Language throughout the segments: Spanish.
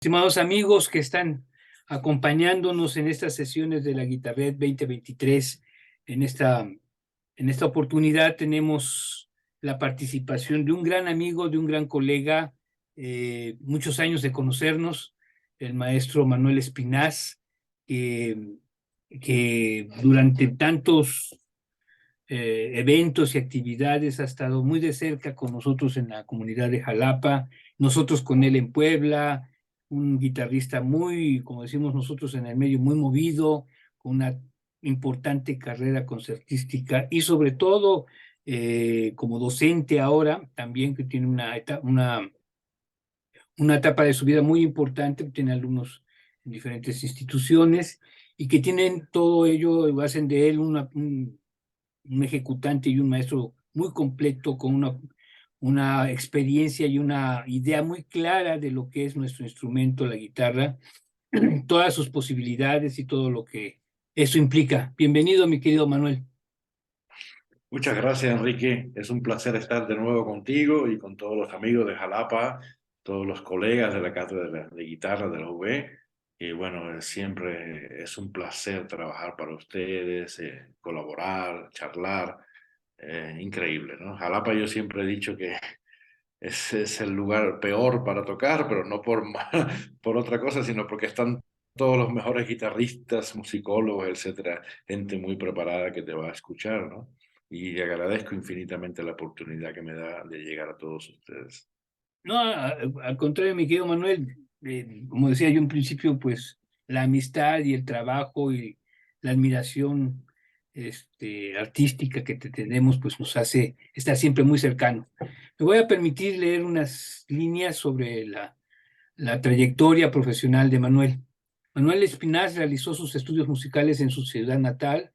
Estimados amigos que están acompañándonos en estas sesiones de la Guitarret 2023, en esta oportunidad tenemos la participación de un gran amigo, de un gran colega, muchos años de conocernos, el maestro Manuel Espinaz, que durante tantos eventos y actividades ha estado muy de cerca con nosotros en la comunidad de Jalapa, nosotros con él en Puebla, un guitarrista muy, como decimos nosotros en el medio, muy movido, con una importante carrera concertística y sobre todo como docente ahora, también que tiene una etapa de su vida muy importante, tiene alumnos en diferentes instituciones y que tienen todo ello, hacen de él un ejecutante y un maestro muy completo, con una experiencia y una idea muy clara de lo que es nuestro instrumento, la guitarra, todas sus posibilidades y todo lo que eso implica. Bienvenido, mi querido Manuel. Muchas gracias, Enrique. Es un placer estar de nuevo contigo y con todos los amigos de Jalapa, todos los colegas de la cátedra de guitarra de la UB. Y bueno, siempre es un placer trabajar para ustedes, colaborar, charlar. Increíble, ¿no? Jalapa yo siempre he dicho que es el lugar peor para tocar, pero no por otra cosa, sino porque están todos los mejores guitarristas, musicólogos, etcétera, gente muy preparada que te va a escuchar, ¿no? Y agradezco infinitamente la oportunidad que me da de llegar a todos ustedes. No, al contrario, mi querido Manuel, como decía yo en principio, pues la amistad y el trabajo y la admiración artística que te tenemos, pues nos hace estar siempre muy cercano. Me voy a permitir leer unas líneas sobre la trayectoria profesional de Manuel. Manuel Espinaz realizó sus estudios musicales en su ciudad natal,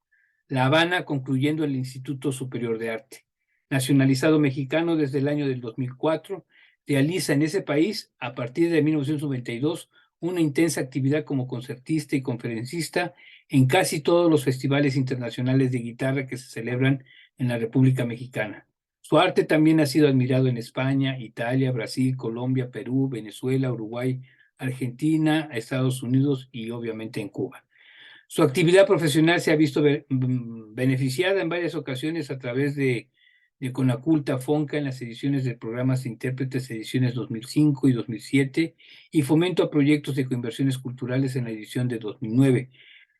La Habana, concluyendo el Instituto Superior de Arte. Nacionalizado mexicano desde el año del 2004, realiza en ese país, a partir de 1992, una intensa actividad como concertista y conferencista en casi todos los festivales internacionales de guitarra que se celebran en la República Mexicana. Su arte también ha sido admirado en España, Italia, Brasil, Colombia, Perú, Venezuela, Uruguay, Argentina, Estados Unidos y obviamente en Cuba. Su actividad profesional se ha visto beneficiada en varias ocasiones a través de Conaculta Fonca en las ediciones de programas de intérpretes, ediciones 2005 y 2007, y fomento a proyectos de coinversiones culturales en la edición de 2009.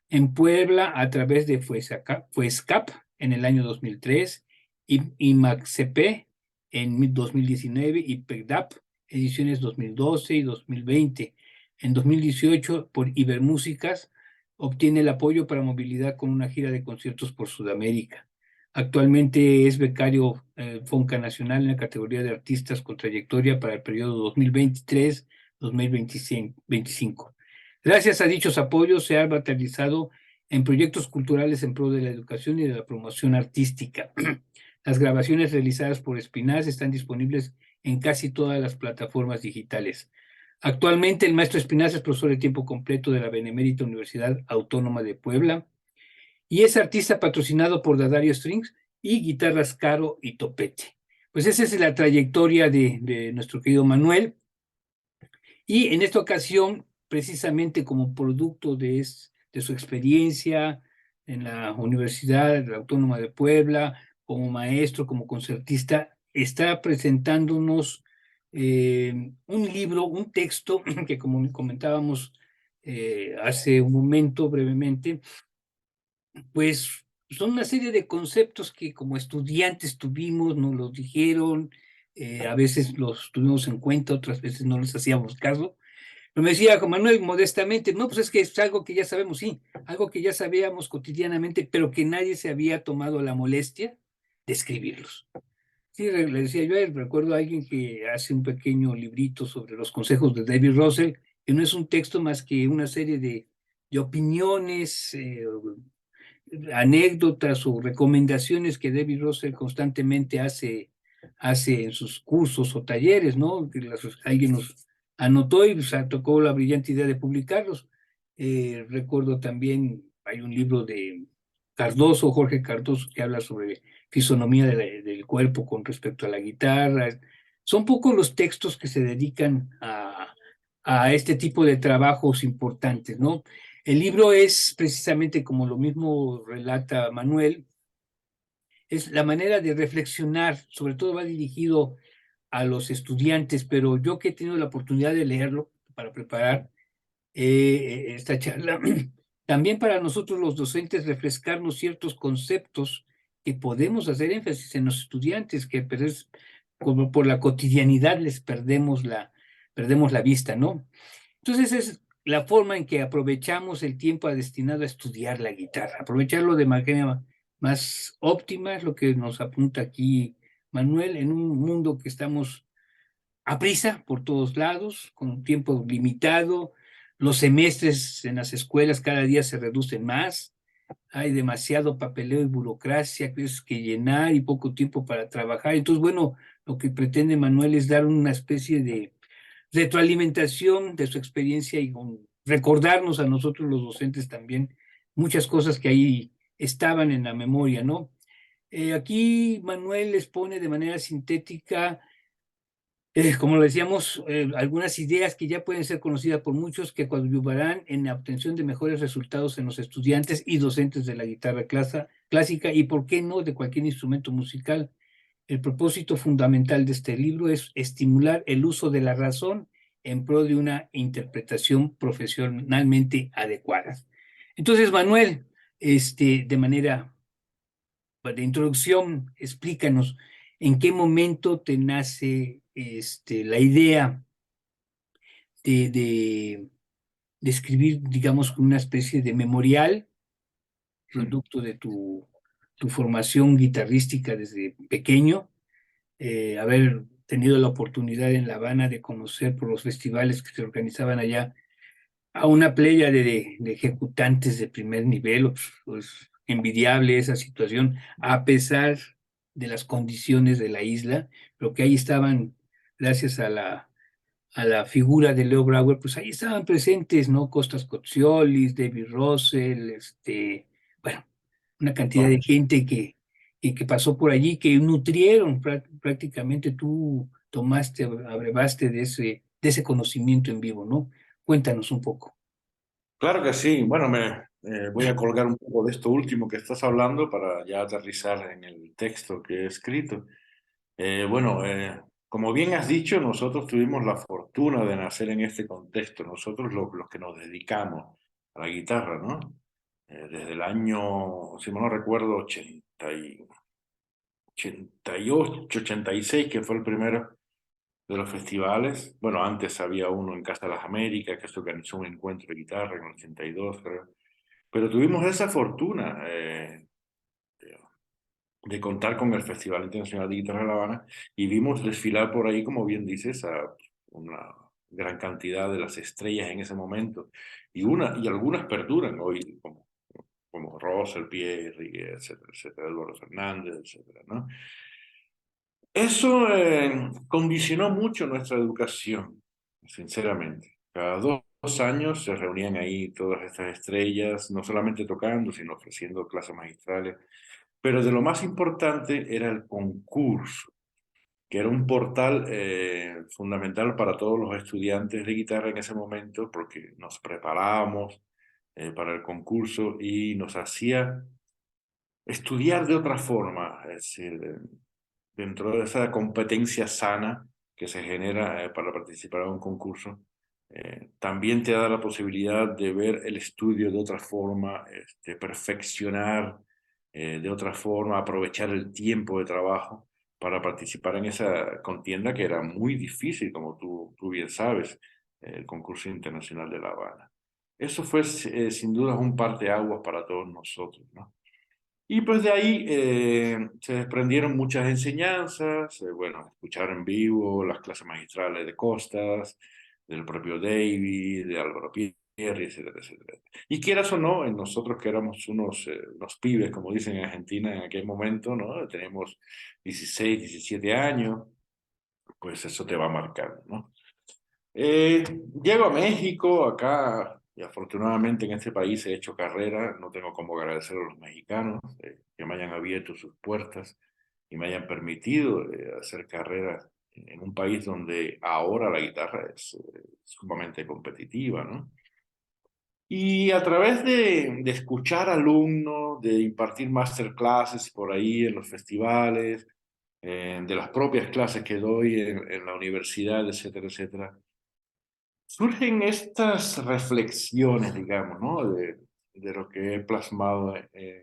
En Puebla, a través de FUESCAP en el año 2003, y MAXCP en 2019 y PECDAP, ediciones 2012 y 2020. En 2018, por Ibermúsicas, obtiene el apoyo para movilidad con una gira de conciertos por Sudamérica. Actualmente es becario Fonca Nacional en la categoría de artistas con trayectoria para el periodo 2023-2025. Gracias a dichos apoyos se ha materializado en proyectos culturales en pro de la educación y de la promoción artística. Las grabaciones realizadas por Espinaz están disponibles en casi todas las plataformas digitales. Actualmente el maestro Espinaz es profesor de tiempo completo de la Benemérita Universidad Autónoma de Puebla y es artista patrocinado por Dadario Strings y Guitarras Caro y Topete. Pues esa es la trayectoria de nuestro querido Manuel. Y en esta ocasión, precisamente como producto de su experiencia en la Universidad Autónoma de Puebla, como maestro, como concertista, está presentándonos un libro, un texto que, como comentábamos hace un momento brevemente, pues son una serie de conceptos que como estudiantes tuvimos, nos los dijeron, a veces los tuvimos en cuenta, otras veces no les hacíamos caso. Pero me decía Juan Manuel modestamente, no, pues es que es algo que ya sabemos, sí, algo que ya sabíamos cotidianamente, pero que nadie se había tomado la molestia de escribirlos. Sí, le decía yo a él, recuerdo a alguien que hace un pequeño librito sobre los consejos de David Russell, que no es un texto más que una serie de opiniones, anécdotas o recomendaciones que David Russell constantemente hace en sus cursos o talleres, ¿no? Que alguien nos anotó y pues, tocó la brillante idea de publicarlos. Recuerdo también, hay un libro de Cardoso, Jorge Cardoso, que habla sobre fisonomía del cuerpo con respecto a la guitarra. Son pocos los textos que se dedican a este tipo de trabajos importantes, ¿no? El libro es precisamente como lo mismo relata Manuel, es la manera de reflexionar, sobre todo va dirigido a los estudiantes, pero yo que he tenido la oportunidad de leerlo para preparar esta charla, también para nosotros los docentes refrescarnos ciertos conceptos que podemos hacer énfasis en los estudiantes, que pero es como por la cotidianidad les perdemos la vista, ¿no? Entonces es la forma en que aprovechamos el tiempo destinado a estudiar la guitarra, aprovecharlo de manera más óptima, es lo que nos apunta aquí Manuel, en un mundo que estamos a prisa por todos lados, con un tiempo limitado, los semestres en las escuelas cada día se reducen más, hay demasiado papeleo y burocracia que llenar y poco tiempo para trabajar. Entonces, bueno, lo que pretende Manuel es dar una especie de retroalimentación de su experiencia y recordarnos a nosotros los docentes también muchas cosas que ahí estaban en la memoria, ¿no? Aquí Manuel les pone de manera sintética, como lo decíamos, algunas ideas que ya pueden ser conocidas por muchos que coadyuvarán en la obtención de mejores resultados en los estudiantes y docentes de la guitarra clásica y, por qué no, de cualquier instrumento musical. El propósito fundamental de este libro es estimular el uso de la razón en pro de una interpretación profesionalmente adecuada. Entonces, Manuel, de manera de introducción, explícanos en qué momento te nace la idea de, de escribir, digamos, una especie de memorial, producto de tu formación guitarrística desde pequeño, haber tenido la oportunidad en La Habana de conocer por los festivales que se organizaban allá a una playa de ejecutantes de primer nivel, pues envidiable esa situación, a pesar de las condiciones de la isla, pero que ahí estaban, gracias a la figura de Leo Brauer, pues ahí estaban presentes, ¿no? Costas Cotziolis, David Russell, bueno, una cantidad de gente que pasó por allí, que nutrieron prácticamente, tú tomaste, abrevaste de ese conocimiento en vivo, ¿no? Cuéntanos un poco. Claro que sí. Bueno, me voy a colgar un poco de esto último que estás hablando para ya aterrizar en el texto que he escrito. Bueno, como bien has dicho, nosotros tuvimos la fortuna de nacer en este contexto, nosotros los que nos dedicamos a la guitarra, ¿no? Desde el año, si mal no recuerdo, 88, 86, que fue el primero de los festivales. Bueno, antes había uno en Casa de las Américas, que se organizó un encuentro de guitarra en el 82, creo. Pero tuvimos esa fortuna de contar con el Festival Internacional de Guitarra de La Habana y vimos desfilar por ahí, como bien dices, a una gran cantidad de las estrellas en ese momento. Y algunas perduran hoy, como Russell, Pierre, etcétera, etcétera, Eduardo Fernández, etcétera, ¿no? Eso condicionó mucho nuestra educación, sinceramente. Cada dos años se reunían ahí todas estas estrellas, no solamente tocando, sino ofreciendo clases magistrales. Pero de lo más importante era el concurso, que era un portal fundamental para todos los estudiantes de guitarra en ese momento, porque nos preparábamos para el concurso y nos hacía estudiar de otra forma, es decir, dentro de esa competencia sana que se genera para participar en un concurso, también te da la posibilidad de ver el estudio de otra forma, perfeccionar de otra forma, aprovechar el tiempo de trabajo para participar en esa contienda que era muy difícil, como tú bien sabes, el concurso internacional de La Habana. Eso fue sin duda un parteaguas para todos nosotros, ¿no? Y pues de ahí se desprendieron muchas enseñanzas, bueno, escuchar en vivo las clases magistrales de Costas, del propio David, de Álvaro Pierri, etcétera, etcétera. Y quieras o no, en nosotros que éramos unos pibes, como dicen en Argentina en aquel momento, ¿no? Tenemos 16, 17 años, pues eso te va marcando, ¿no? Llego a México, acá, y afortunadamente en este país he hecho carrera, no tengo cómo agradecer a los mexicanos que me hayan abierto sus puertas y me hayan permitido hacer carrera en un país donde ahora la guitarra es sumamente competitiva, ¿no? Y a través de escuchar alumnos, de impartir masterclasses por ahí en los festivales, de las propias clases que doy en la universidad, etcétera, etcétera, surgen estas reflexiones, digamos, ¿no? De lo que he plasmado en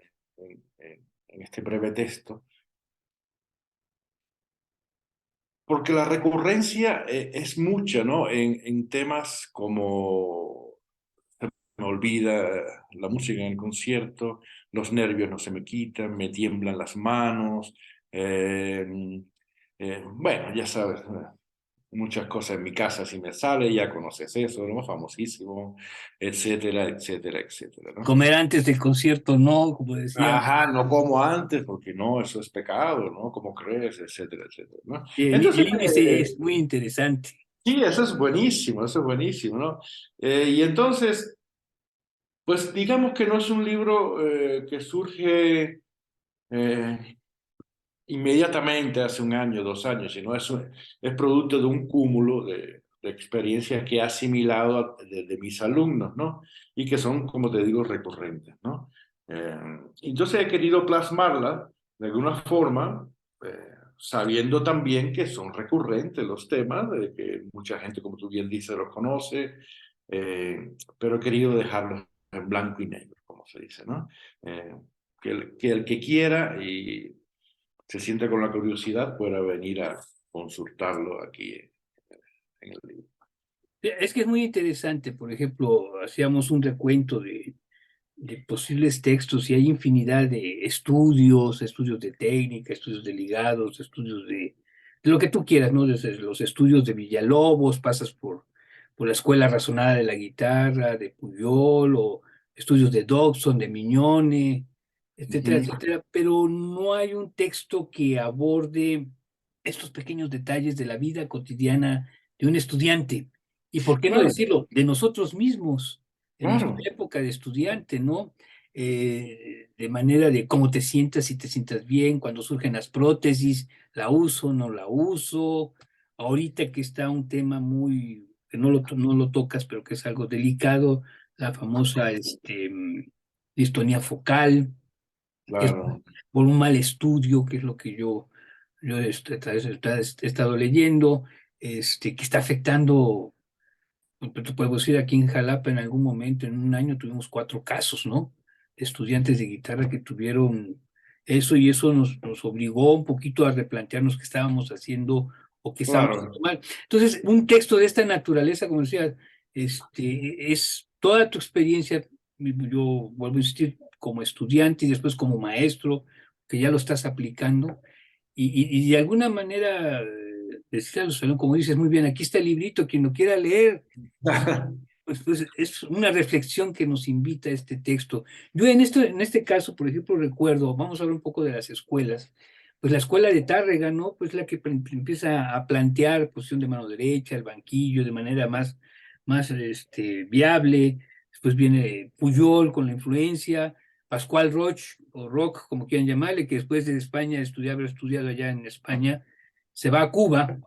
este breve texto, porque la recurrencia es mucha, ¿no? En temas como me olvida la música en el concierto, los nervios no se me quitan, me tiemblan las manos, bueno, ya sabes, muchas cosas en mi casa si me sale, ya conoces eso, ¿no? Famosísimo, etcétera, etcétera, etcétera, ¿no? Comer antes del concierto, no, como decía. Ajá, no como antes, porque no, eso es pecado, ¿no? ¿Cómo crees? Etcétera, etcétera, ¿no? El Entonces, índice es muy interesante. sí, eso es buenísimo, ¿no? Y entonces, pues digamos que no es un libro que surge eh, inmediatamente hace un año, 2 años, sino es producto de un cúmulo de experiencias que he asimilado de mis alumnos, ¿no? Y que son, como te digo, recurrentes, ¿no? Eh, entonces he querido plasmarla de alguna forma, sabiendo también que son recurrentes los temas, de que mucha gente, como tú bien dices, los conoce, pero he querido dejarlos en blanco y negro, como se dice, ¿no? Eh, que el que quiera y se siente con la curiosidad pueda venir a consultarlo aquí en el libro. Es que es muy interesante, por ejemplo, hacíamos un recuento de posibles textos y hay infinidad de estudios, estudios de técnica, estudios de ligados, estudios de lo que tú quieras, ¿no? Desde los estudios de Villalobos, pasas por la escuela razonada de la guitarra, de Puyol, o estudios de Dobson, de Mignone, etcétera, Ujú. etcétera, pero no hay un texto que aborde estos pequeños detalles de la vida cotidiana de un estudiante. Y por qué no Claro, decirlo, de nosotros mismos en nuestra claro, época de estudiante, ¿no? De manera de cómo te sientas, si te sientas bien, cuando surgen las prótesis, la uso, no la uso. Ahorita que está un tema muy, que no lo tocas, pero que es algo delicado, la famosa distonía focal, que es claro, por un mal estudio, que es lo que yo he estado leyendo, que está afectando. Te puedo decir, aquí en Jalapa en algún momento, en un año, tuvimos 4 casos, ¿no? De estudiantes de guitarra que tuvieron eso y eso nos obligó un poquito a replantearnos qué estábamos haciendo o qué estábamos claro, haciendo mal. Entonces, un texto de esta naturaleza, como decía, es toda tu experiencia, yo vuelvo a insistir, como estudiante y después como maestro, que ya lo estás aplicando y de alguna manera decirle a los alumnos, como dices muy bien, aquí está el librito, quien lo quiera leer, pues es una reflexión que nos invita a este texto. Yo en este caso, por ejemplo, recuerdo, vamos a hablar un poco de las escuelas, pues la escuela de Tárrega, ¿no? Pues la que empieza a plantear posición de mano derecha, el banquillo, de manera más viable. Después viene Pujol con la influencia, Pascual Roch, o Roch, como quieran llamarle, que después de España haber estudiado allá en España, se va a Cuba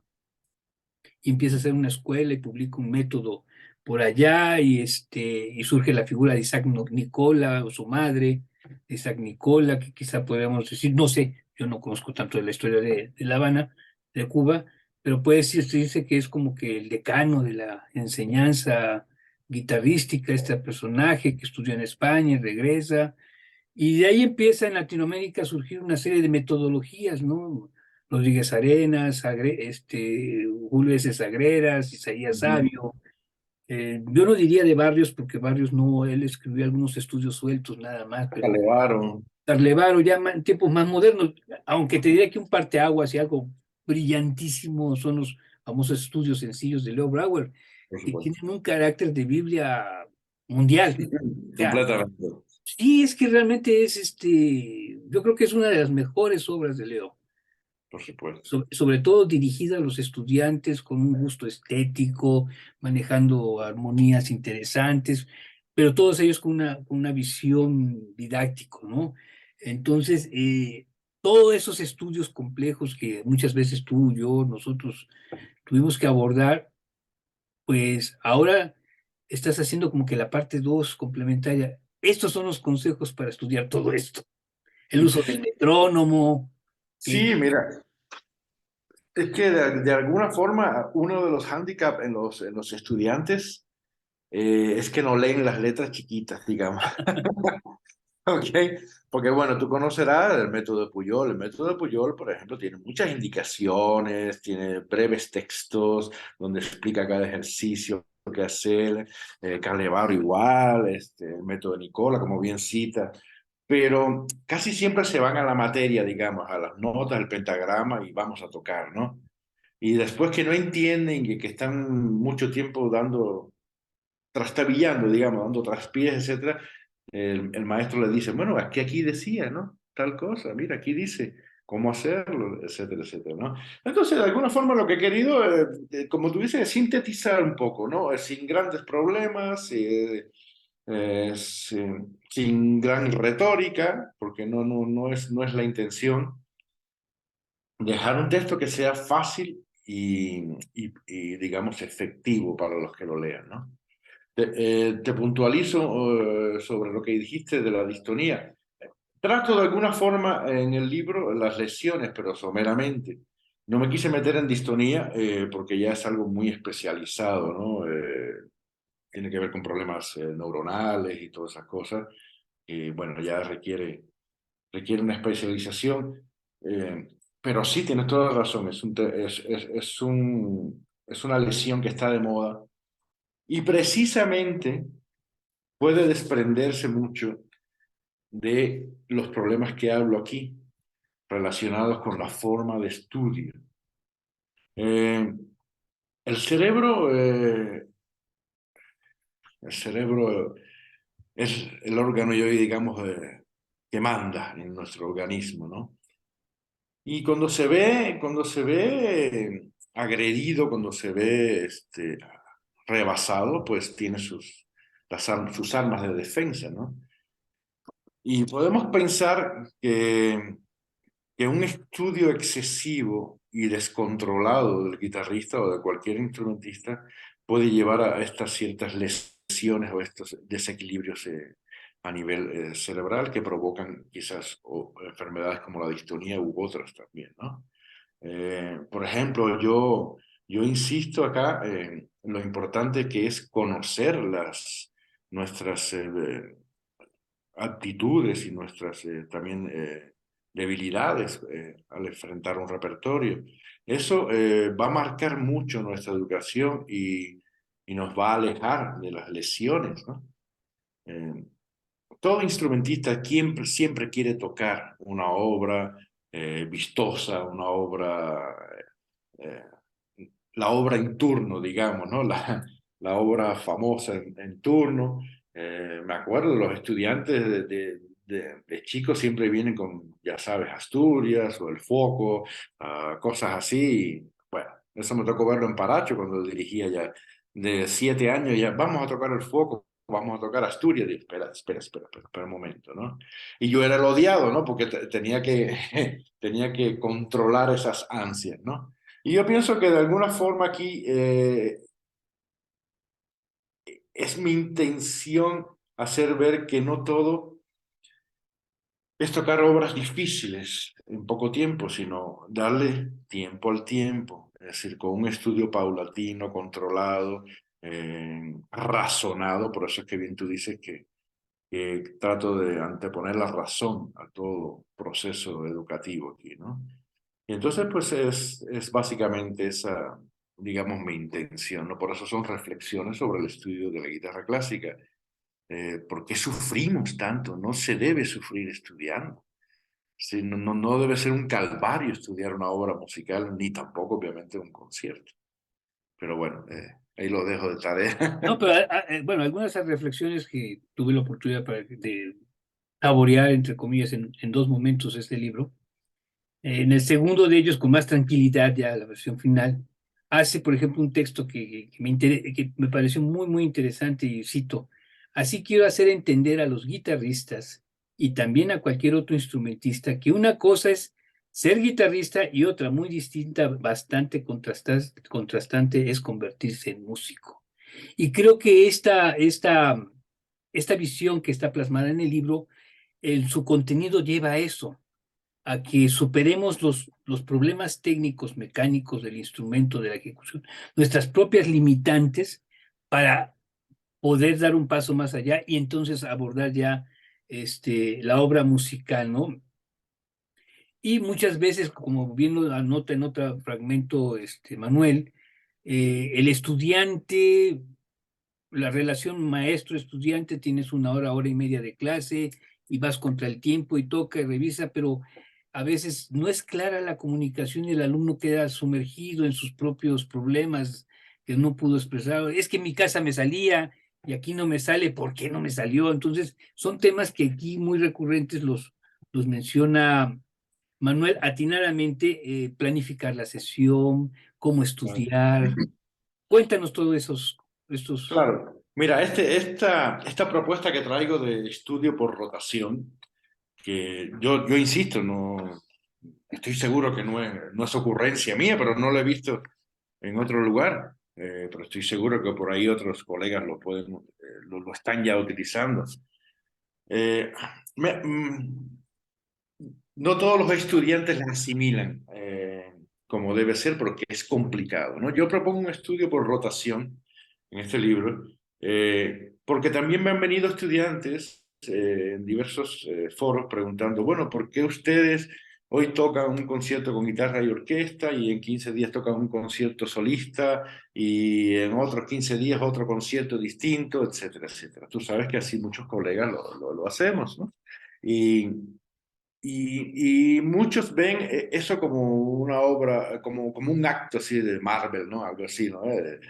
y empieza a hacer una escuela y publica un método por allá y surge la figura de Isaac Nicola o su madre, Isaac Nicola, que quizá podríamos decir, no sé, yo no conozco tanto de la historia de La Habana, de Cuba, pero puede decirse que es como que el decano de la enseñanza guitarrística, este personaje que estudió en España y regresa, y de ahí empieza en Latinoamérica a surgir una serie de metodologías, ¿no? Rodríguez Arenas, Julio S. Sagreras, Isaías ujú. Sabio. Yo no diría de Barrios, porque Barrios no, él escribió algunos estudios sueltos nada más, pero Elevaron, Carlevaro ya en tiempos más modernos, aunque te diría que un parteaguas y algo brillantísimo son los famosos estudios sencillos de Leo Brauer, por que supuesto. tienen un carácter de Biblia mundial. O sea, Completamente, sí, es que realmente yo creo que es una de las mejores obras de Leo, por supuesto. sobre todo dirigida a los estudiantes con un gusto estético, manejando armonías interesantes, pero todos ellos con una visión didáctico, ¿no? Entonces, todos esos estudios complejos que muchas veces tú, yo, nosotros tuvimos que abordar, pues ahora estás haciendo como que la parte 2 complementaria. Estos son los consejos para estudiar todo esto. El uso del metrónomo, que Sí, mira, es que de alguna forma uno de los hándicaps en los estudiantes es que no leen las letras chiquitas, digamos. Ok, porque bueno, tú conocerás el método de Puyol. El método de Puyol, por ejemplo, tiene muchas indicaciones, tiene breves textos donde explica cada ejercicio que hacer. Carlevaro igual, el método de Nicola, como bien cita, pero casi siempre se van a la materia, digamos, a las notas, el pentagrama y vamos a tocar, ¿no? Y después que no entienden y que están mucho tiempo dando trastabillando, digamos, dando traspiés, etcétera, el maestro le dice, bueno, aquí decía, ¿no? Tal cosa, mira, aquí dice cómo hacerlo, etcétera, etcétera, ¿no? Entonces, de alguna forma lo que he querido, como tú dices, es sintetizar un poco, ¿no? Sin grandes problemas, sin gran retórica, porque no es la intención, dejar un texto que sea fácil y, digamos, efectivo para los que lo lean, ¿no? Te puntualizo sobre lo que dijiste de la distonía. Trato de alguna forma en el libro las lesiones, pero someramente. No me quise meter en distonía porque ya es algo muy especializado, ¿no? Tiene que ver con problemas neuronales y todas esas cosas. Y bueno, ya requiere una especialización. eh, pero sí, tienes toda la razón. Es una lesión que está de moda. Y precisamente puede desprenderse mucho de los problemas que hablo aquí relacionados con la forma de estudio. Eh, el cerebro, eh, el cerebro es el órgano, yo digamos, que manda en nuestro organismo, ¿no? Y cuando se ve agredido, cuando se ve rebasado, pues tiene sus armas de defensa, ¿no? Y podemos pensar que un estudio excesivo y descontrolado del guitarrista o de cualquier instrumentista puede llevar a estas ciertas lesiones o estos desequilibrios a nivel cerebral que provocan quizás enfermedades como la distonía u otras también, ¿no? Por ejemplo, yo insisto acá en lo importante que es conocer nuestras aptitudes y nuestras también debilidades al enfrentar un repertorio. Eso va a marcar mucho nuestra educación y nos va a alejar de las lesiones, ¿no? Eh, Todo instrumentista siempre quiere tocar una obra vistosa, una obra eh, la obra en turno, digamos, ¿no? La obra famosa en turno. Me acuerdo, los estudiantes de chicos siempre vienen con, ya sabes, Asturias o El Foco, cosas así. Bueno, eso me tocó verlo en Paracho cuando dirigía ya de 7 años, ya vamos a tocar El Foco, vamos a tocar Asturias. Y espera un momento, ¿no? Y yo era el odiado, ¿no? Porque tenía que controlar esas ansias, ¿no? Y yo pienso que de alguna forma aquí es mi intención hacer ver que no todo es tocar obras difíciles en poco tiempo, sino darle tiempo al tiempo, es decir, con un estudio paulatino, controlado, razonado. Por eso es que bien tú dices que trato de anteponer la razón a todo proceso educativo aquí, ¿no? Y entonces, pues es básicamente esa, digamos, mi intención, ¿no? Por eso son reflexiones sobre el estudio de la guitarra clásica. ¿Por qué sufrimos tanto? No se debe sufrir estudiando. Sí, no debe ser un calvario estudiar una obra musical, ni tampoco, obviamente, un concierto. Pero bueno, ahí lo dejo de no, tarea. pero bueno, algunas de esas reflexiones que tuve la oportunidad de saborear, entre comillas, en dos momentos este libro. En el segundo de ellos, con más tranquilidad, ya la versión final, hace, por ejemplo, un texto que me pareció muy, muy interesante y cito: así quiero hacer entender a los guitarristas y también a cualquier otro instrumentista que una cosa es ser guitarrista y otra muy distinta, bastante contrastante, es convertirse en músico. Y creo que esta visión que está plasmada en el libro, su contenido lleva a eso, a que superemos los problemas técnicos, mecánicos del instrumento, de la ejecución, nuestras propias limitantes para poder dar un paso más allá y entonces abordar ya la obra musical, ¿no? Y muchas veces, como bien lo anota en otro fragmento Manuel, el estudiante, la relación maestro-estudiante, tienes una hora, hora y media de clase y vas contra el tiempo y toca y revisa, pero a veces no es clara la comunicación y el alumno queda sumergido en sus propios problemas que no pudo expresar. Es que en mi casa me salía y aquí no me sale, ¿por qué no me salió? Entonces, son temas que aquí muy recurrentes los menciona Manuel, atinadamente, planificar la sesión, cómo Claro. estudiar. Cuéntanos todos estos. Claro. Mira, esta propuesta que traigo de estudio por rotación, que yo insisto, no, estoy seguro que no es ocurrencia mía, pero no lo he visto en otro lugar. Pero estoy seguro que por ahí otros colegas lo están ya utilizando. Eh, me- mm, no todos los estudiantes la asimilan como debe ser porque es complicado, ¿no? Yo propongo un estudio por rotación en este libro porque también me han venido estudiantes en diversos foros preguntando, bueno, ¿por qué ustedes hoy tocan un concierto con guitarra y orquesta y en 15 días tocan un concierto solista y en otros 15 días otro concierto distinto, etcétera, etcétera? Tú sabes que así muchos colegas lo hacemos, ¿no? Y, y muchos ven eso como una obra, como un acto así de Marvel, ¿no? Algo así, ¿no? Un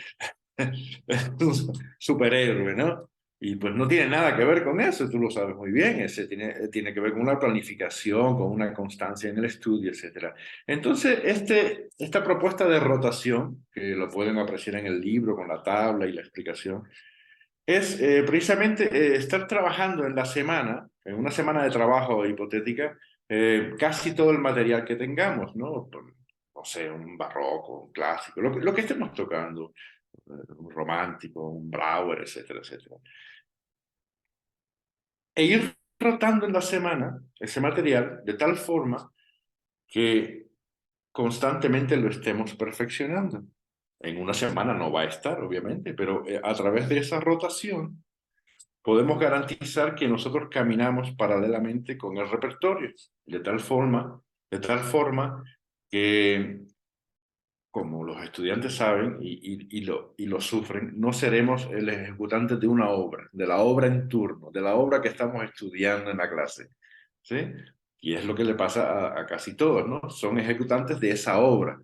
superhéroe, ¿no? Y pues no tiene nada que ver con eso, tú lo sabes muy bien, ese tiene que ver con una planificación, con una constancia en el estudio, etcétera. Entonces, esta propuesta de rotación, que lo pueden apreciar en el libro con la tabla y la explicación, es precisamente estar trabajando en la semana, en una semana de trabajo hipotética, casi todo el material que tengamos, ¿no? No sé, un barroco, un clásico, lo que estemos tocando, un romántico, un Brauer, etcétera, etcétera. E ir rotando en la semana ese material de tal forma que constantemente lo estemos perfeccionando. En una semana no va a estar, obviamente, pero a través de esa rotación podemos garantizar que nosotros caminamos paralelamente con el repertorio, de tal forma que, como los estudiantes saben y lo sufren, no seremos el ejecutante de una obra, de la obra en turno, de la obra que estamos estudiando en la clase, ¿sí? Y es lo que le pasa a casi todos, ¿no? Son ejecutantes de esa obra.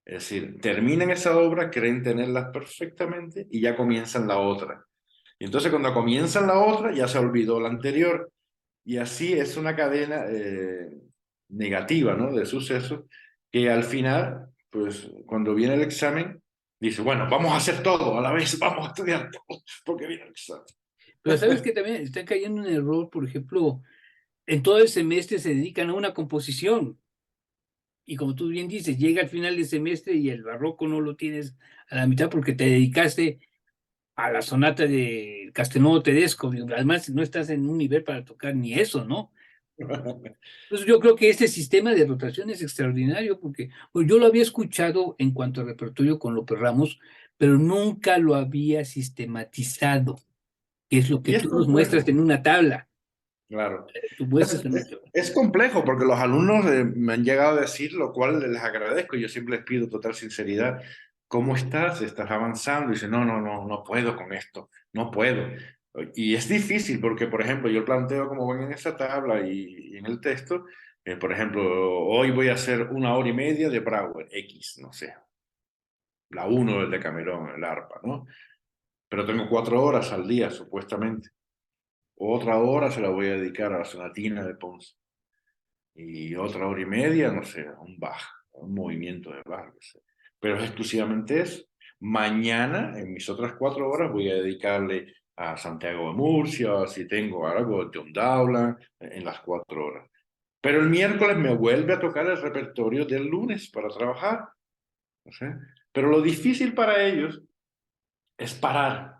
Es decir, terminan esa obra, creen tenerla perfectamente y ya comienzan la otra. Y entonces cuando comienzan la otra ya se olvidó la anterior. Y así es una cadena negativa, ¿no? De sucesos que al final, pues cuando viene el examen, dice, bueno, vamos a hacer todo a la vez, vamos a estudiar todo, porque viene el examen. Pero sabes que también están cayendo en error, por ejemplo, en todo el semestre se dedican a una composición. Y como tú bien dices, llega al final del semestre y el barroco no lo tienes a la mitad porque te dedicaste a la sonata de Castelnuovo Tedesco. Además, no estás en un nivel para tocar ni eso, ¿no? Entonces yo creo que este sistema de rotación es extraordinario porque pues, yo lo había escuchado en cuanto a repertorio con López Ramos, pero nunca lo había sistematizado, que es lo que Y es tú nos muestras complejo, en una tabla. claro. Tú muestras Es, en una es, tabla. es complejo porque los alumnos me han llegado a decir, lo cual les agradezco. Yo siempre les pido total sinceridad. ¿Cómo estás? ¿Estás avanzando? Y dice, no, no, no, no puedo con esto, no puedo. Y es difícil porque, por ejemplo, yo planteo como ven en esa tabla y en el texto, por ejemplo, hoy voy a hacer una hora y media de Brauer, X, no sé, la uno del Decamerón, el arpa, ¿no? Pero tengo 4 horas al día, supuestamente. Otra hora se la voy a dedicar a la sonatina de Ponce y otra hora y media, no sé, un Bach, un movimiento de Bach, no sé. Pero es exclusivamente eso. Mañana, en mis otras 4 horas, voy a dedicarle a Santiago de Murcia, si tengo algo de John Dowland, en las 4 horas. Pero el miércoles me vuelve a tocar el repertorio del lunes para trabajar. No sé. Pero lo difícil para ellos es parar.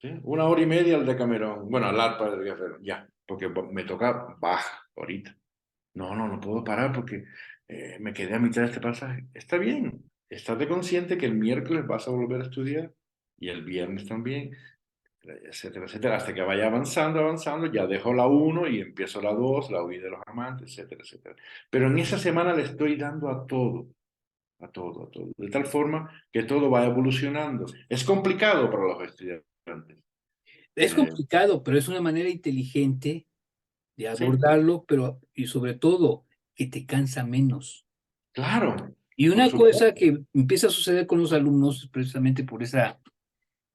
¿Sí? 1 hora y media al Decamerón, bueno, al arpa del Guerrero, ya, porque me toca baja ahorita. No, no, no puedo parar porque me quedé a mitad de este pasaje. Está bien, estate consciente que el miércoles vas a volver a estudiar y el viernes también, etcétera, etcétera, hasta que vaya avanzando, avanzando, ya dejo la uno y empiezo la 2, la huida de los amantes, etcétera, etcétera. Pero en esa semana le estoy dando a todo, a todo, a todo, de tal forma que todo va evolucionando. Es complicado para los estudiantes. Es Eh, complicado, pero es una manera inteligente de sí, abordarlo, pero y sobre todo que te cansa menos. claro, Y por una cosa supuesto, que empieza a suceder con los alumnos, precisamente por esa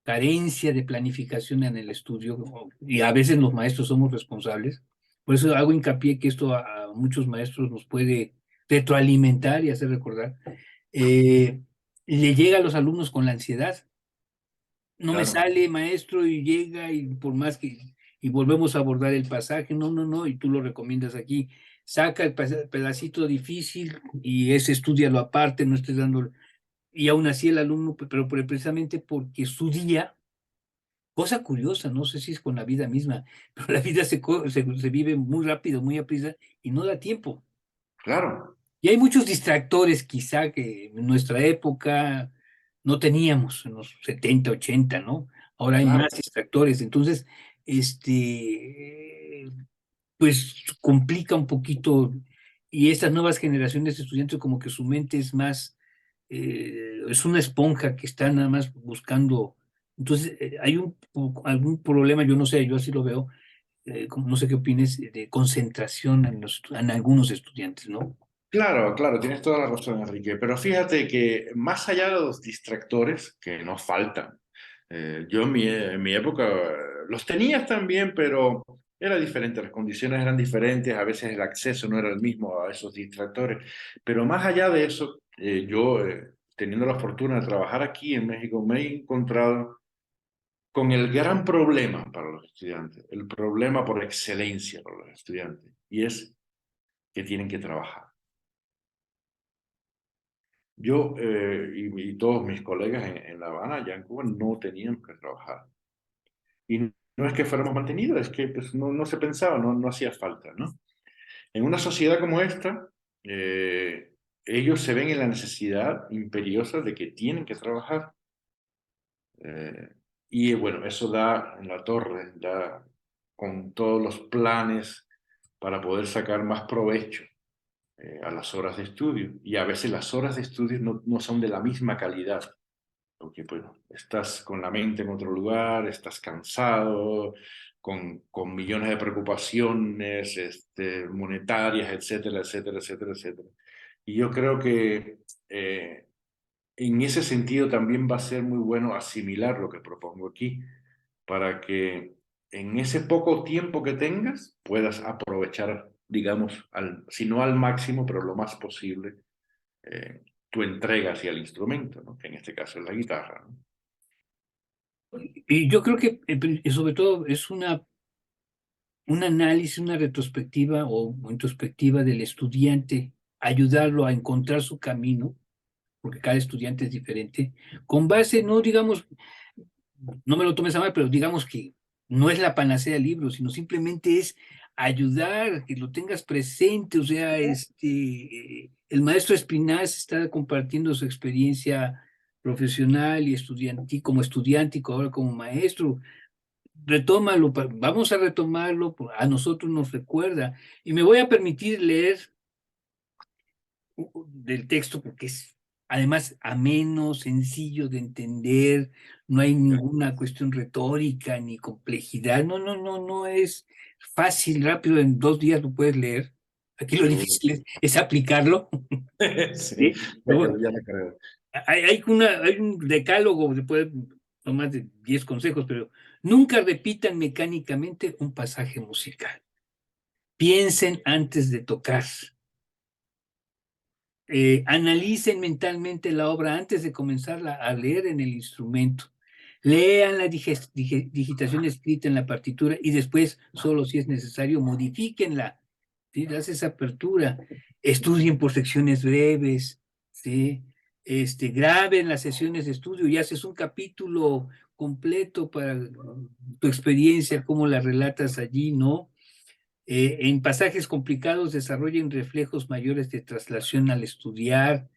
carencia de planificación en el estudio, y a veces los maestros somos responsables, por eso hago hincapié que esto a muchos maestros nos puede retroalimentar y hacer recordar, eh, le llega a los alumnos con la ansiedad. No me claro, sale, maestro, y llega y por más que, y volvemos a abordar el pasaje, no, no, no, y tú lo recomiendas aquí, saca el pedacito difícil y ese estudialo aparte, no estés dando, y aún así el alumno, pero precisamente porque su día, cosa curiosa, no sé si es con la vida misma, pero la vida se vive muy rápido, muy aprisa y no da tiempo. claro, Y hay muchos distractores quizá que en nuestra época no teníamos, en los 70 80, ¿no? Ahora hay claro. más distractores. Entonces, este, pues complica un poquito y estas nuevas generaciones de estudiantes como que su mente es más, es una esponja que está nada más buscando. Entonces, hay algún problema, yo no sé, yo así lo veo, no sé qué opines, de concentración en algunos estudiantes, ¿no? Claro, claro, tienes toda la razón, Enrique. Pero fíjate que más allá de los distractores, que no faltan, yo en mi época los tenías también, pero era diferente, las condiciones eran diferentes, a veces el acceso no era el mismo a esos distractores. Pero más allá de eso, yo, teniendo la fortuna de trabajar aquí en México, me he encontrado con el gran problema para los estudiantes, el problema por excelencia para los estudiantes, y es que tienen que trabajar. Yo y todos mis colegas en La Habana, allá en Cuba, no teníamos que trabajar. Y no es que fuéramos mantenidos, es que pues, no, no se pensaba, no, no hacía falta, ¿no? En una sociedad como esta, ellos se ven en la necesidad imperiosa de que tienen que trabajar. Eh, y bueno, eso da en la torre, da con todos los planes para poder sacar más provecho a las horas de estudio. Y a veces las horas de estudio no, no son de la misma calidad porque bueno, estás con la mente en otro lugar, estás cansado, con millones de preocupaciones monetarias, etcétera, etcétera, etcétera, etcétera. Y yo creo que en ese sentido también va a ser muy bueno asimilar lo que propongo aquí, para que en ese poco tiempo que tengas puedas aprovechar, digamos, si no al máximo, pero lo más posible, tu entrega hacia el instrumento, ¿no? Que en este caso es la guitarra, ¿no? Y yo creo que sobre todo es un análisis, una retrospectiva o introspectiva del estudiante, ayudarlo a encontrar su camino, porque cada estudiante es diferente, con base, no digamos, no me lo tomes a mal, pero digamos que no es la panacea del libro, sino simplemente es ayudar, que lo tengas presente, o sea, el maestro Espinaz está compartiendo su experiencia profesional y estudiantil, como estudiante y ahora como maestro. Retómalo, vamos a retomarlo, a nosotros nos recuerda. Y me voy a permitir leer del texto porque es además ameno, sencillo de entender, no hay ninguna cuestión retórica ni complejidad, no, no, no, no es fácil, rápido, en 2 días lo puedes leer. Aquí lo Seguro. difícil es aplicarlo. Sí, ¿Sí? Pero bueno, ya lo creo. hay un decálogo, después no más de 10 consejos, pero nunca repitan mecánicamente un pasaje musical. Piensen antes de tocar. Analicen mentalmente la obra antes de comenzarla a leer en el instrumento. Lean la digitación escrita en la partitura y después, solo si es necesario, modifíquenla. ¿Sí? Das esa apertura. Estudien por secciones breves. ¿Sí? graben las sesiones de estudio y haces un capítulo completo para tu experiencia, cómo la relatas allí, ¿no? En pasajes complicados desarrollen reflejos mayores de traslación al estudiar.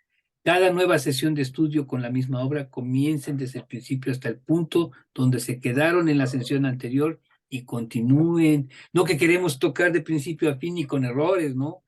Cada nueva sesión de estudio con la misma obra comiencen desde el principio hasta el punto donde se quedaron en la sesión anterior y continúen. No que queremos tocar de principio a fin y con errores, ¿no?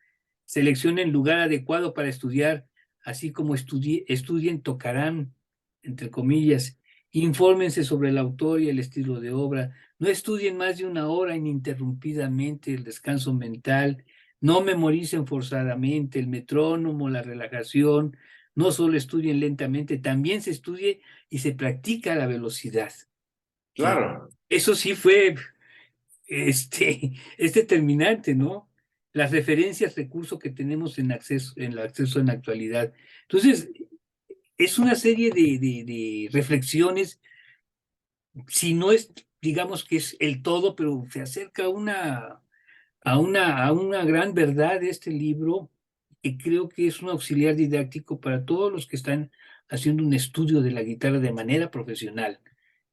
Seleccionen el lugar adecuado para estudiar, así como estudien, tocarán, entre comillas. Infórmense sobre el autor y el estilo de obra. No estudien más de una hora ininterrumpidamente, el descanso mental. No memoricen forzadamente el metrónomo, la relajación. No solo estudien lentamente, también se estudie y se practica la velocidad. Que Claro, eso sí fue es determinante, ¿no? Las referencias, recursos que tenemos en el acceso en la actualidad. Entonces, es una serie de reflexiones, si no es, digamos que es el todo, pero se acerca a una gran verdad de este libro, que creo que es un auxiliar didáctico para todos los que están haciendo un estudio de la guitarra de manera profesional.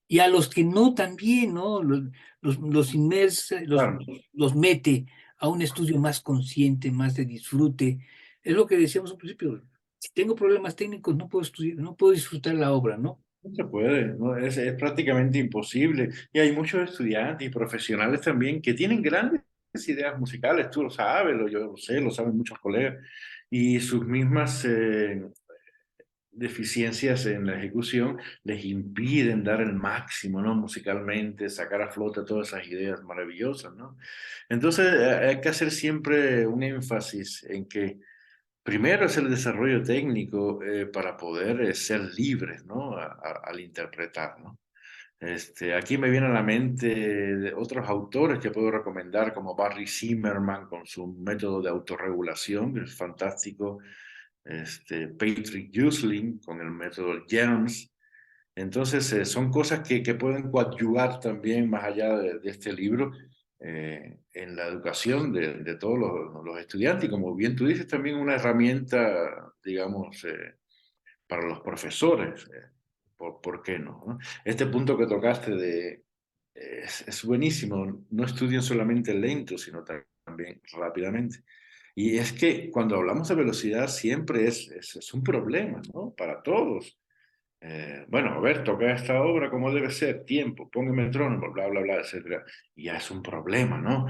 Y a los que no también, ¿no? Los inmersa, claro. los mete a un estudio más consciente, más de disfrute. Es lo que decíamos al principio. Si tengo problemas técnicos, no puedo estudiar, no puedo disfrutar la obra, ¿no? No se puede, ¿no? Es prácticamente imposible. Y hay muchos estudiantes y profesionales también que tienen grandes ideas musicales, tú lo sabes, yo lo sé, lo saben muchos colegas, y sus mismas deficiencias en la ejecución les impiden dar el máximo, ¿no? Musicalmente, sacar a flote todas esas ideas maravillosas, ¿no? Entonces, hay que hacer siempre un énfasis en que primero es el desarrollo técnico para poder ser libres, ¿no? Al interpretar, ¿no? Aquí me vienen a la mente de otros autores que puedo recomendar, como Barry Zimmerman con su método de autorregulación, que es fantástico. Patrick Usling con el método Germs. Entonces, son cosas que pueden coadyuvar también, más allá de este libro, en la educación de todos los estudiantes. Y como bien tú dices, también una herramienta, digamos, para los profesores. ¿Por qué no? ¿No? Este punto que tocaste es buenísimo. No estudien solamente lento, sino también rápidamente. Y es que cuando hablamos de velocidad siempre es un problema, ¿no? Para todos. Bueno, a ver, toca esta obra como debe ser, tiempo, ponga metrónomo, bla, bla, bla, etcétera. Y ya es un problema, ¿no?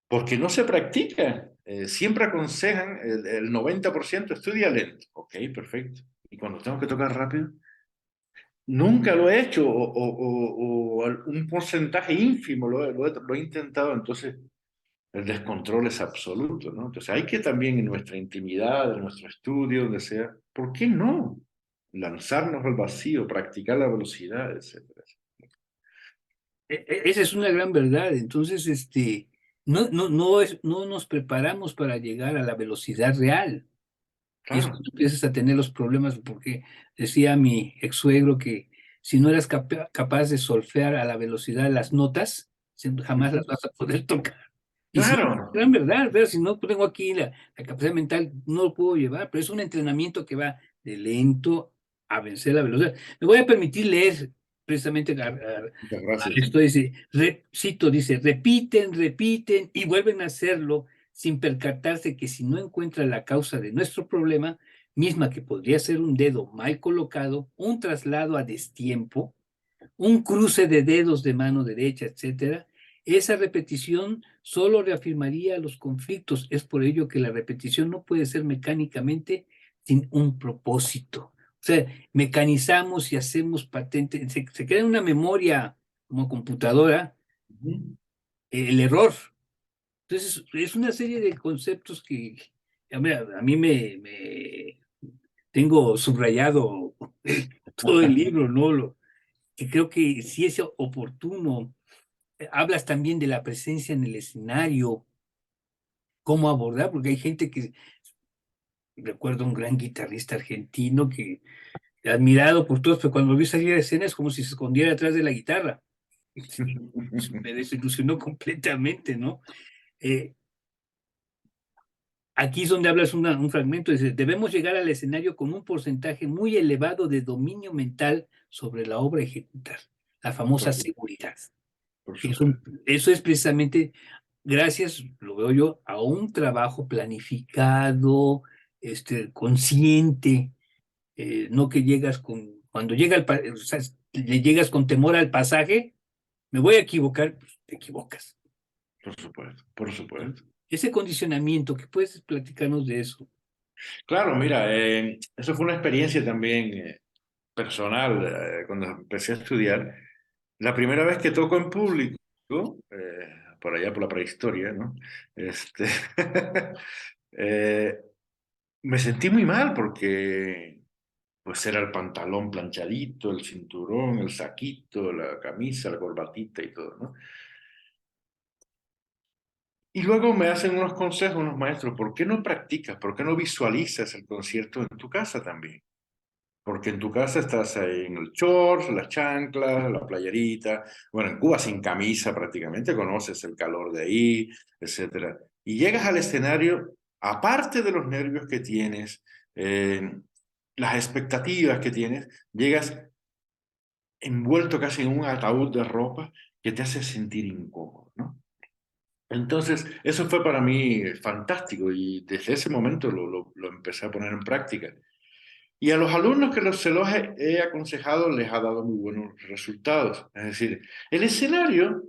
Porque no se practica. Siempre aconsejan el 90% estudia lento. Ok, perfecto. Y cuando tengo que tocar rápido, nunca lo he hecho o un porcentaje ínfimo lo he intentado. Entonces, el descontrol es absoluto, ¿no? Entonces hay que también en nuestra intimidad, en nuestro estudio, donde sea, ¿por qué no? Lanzarnos al vacío, practicar la velocidad, etcétera. Esa es una gran verdad. Entonces, no nos preparamos para llegar a la velocidad real. Y es Claro. cuando empiezas a tener los problemas, porque decía mi ex suegro que si no eras capaz de solfear a la velocidad de las notas, jamás las Ujú. vas a poder tocar. Y sí, es Claro. gran verdad, pero si no tengo aquí la capacidad mental, no lo puedo llevar, pero es un entrenamiento que va de lento a vencer la velocidad. Me voy a permitir leer precisamente Muchas gracias. esto dice, cito, dice, repiten, repiten y vuelven a hacerlo sin percatarse que si no encuentra la causa de nuestro problema, misma que podría ser un dedo mal colocado, un traslado a destiempo, un cruce de dedos de mano derecha, etcétera, esa repetición solo reafirmaría los conflictos. Es por ello que la repetición no puede ser mecánicamente sin un propósito. O sea, mecanizamos y hacemos patente, se queda en una memoria como computadora Ujú. el error. Entonces, es una serie de conceptos que a mí me tengo subrayado todo el libro, ¿no? Que creo que sí es oportuno. Hablas también de la presencia en el escenario, cómo abordar, porque hay gente que, recuerdo un gran guitarrista argentino que, admirado por todos, pero cuando lo vi salir a escena es como si se escondiera atrás de la guitarra. Me desilusionó completamente, ¿no? Eh, aquí es donde hablas un fragmento, dice, debemos llegar al escenario con un porcentaje muy elevado de dominio mental sobre la obra a ejecutar, la por, famosa su- seguridad. por Que supuesto, eso es precisamente gracias, lo veo yo, a un trabajo planificado, consciente, no que llegas cuando llega o sea, le llegas con temor al pasaje, me voy a equivocar, pues, te equivocas. por supuesto, por ¿No? supuesto. Ese condicionamiento, ¿qué puedes platicarnos de eso? Claro, mira, eso fue una experiencia también personal cuando empecé a estudiar. La primera vez que toco en público, por allá por la prehistoria, ¿no? Este, eh, me sentí muy mal porque pues era el pantalón planchadito, el cinturón, el saquito, la camisa, la corbatita y todo, ¿no? Y luego me hacen unos consejos unos maestros, ¿por qué no practicas? ¿Por qué no visualizas el concierto en tu casa también? Porque en tu casa estás ahí en el shorts, las chanclas, la playerita. Bueno, en Cuba sin camisa prácticamente, conoces el calor de ahí, etcétera. Y llegas al escenario, aparte de los nervios que tienes, eh, las expectativas que tienes, llegas envuelto casi en un ataúd de ropa que te hace sentir incómodo, ¿no? Entonces, eso fue para mí fantástico y desde ese momento lo empecé a poner en práctica. Y a los alumnos que se los he aconsejado les ha dado muy buenos resultados. Es decir, el escenario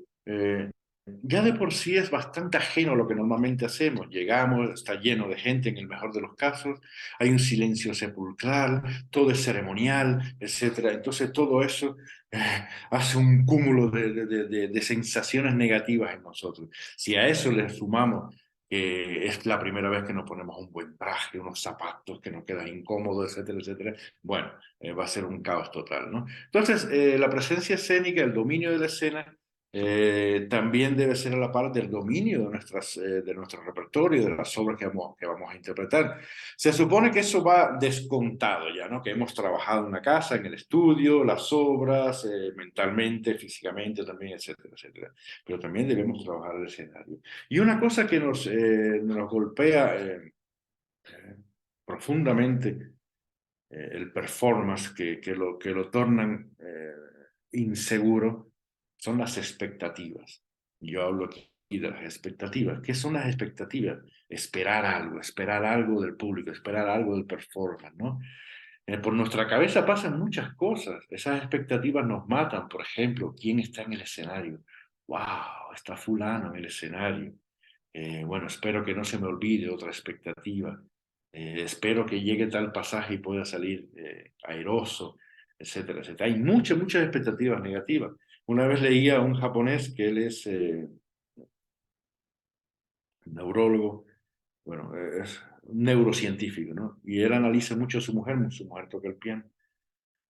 ya de por sí es bastante ajeno a lo que normalmente hacemos. Llegamos, está lleno de gente en el mejor de los casos, hay un silencio sepulcral, todo es ceremonial, etcétera. Entonces todo eso eh, hace un cúmulo de sensaciones negativas en nosotros. Si a eso le sumamos que es la primera vez que nos ponemos un buen traje, unos zapatos que nos quedan incómodos, etcétera, etcétera. Bueno, va a ser un caos total, ¿no? Entonces, la presencia escénica, el dominio de la escena, también debe ser a la par del dominio de nuestro repertorio, de las obras que vamos a interpretar. Se supone que eso va descontado ya, ¿no? Que hemos trabajado en la casa, en el estudio, las obras, mentalmente, físicamente también, etcétera, etcétera. Pero también debemos trabajar el escenario. Y una cosa que nos golpea profundamente el performance, que lo tornan inseguro, son las expectativas. Yo hablo aquí de las expectativas. ¿Qué son las expectativas? Esperar algo del público, esperar algo del performance, ¿no? Por nuestra cabeza pasan muchas cosas. Esas expectativas nos matan. Por ejemplo, ¿quién está en el escenario? ¡Wow! Está fulano en el escenario. Bueno, espero que no se me olvide otra expectativa. Espero que llegue tal pasaje y pueda salir airoso, etcétera, etcétera. Hay muchas expectativas negativas. Una vez leía a un japonés que él es neurólogo, bueno, es un neurocientífico, ¿no? Y él analiza mucho a su mujer toca el piano.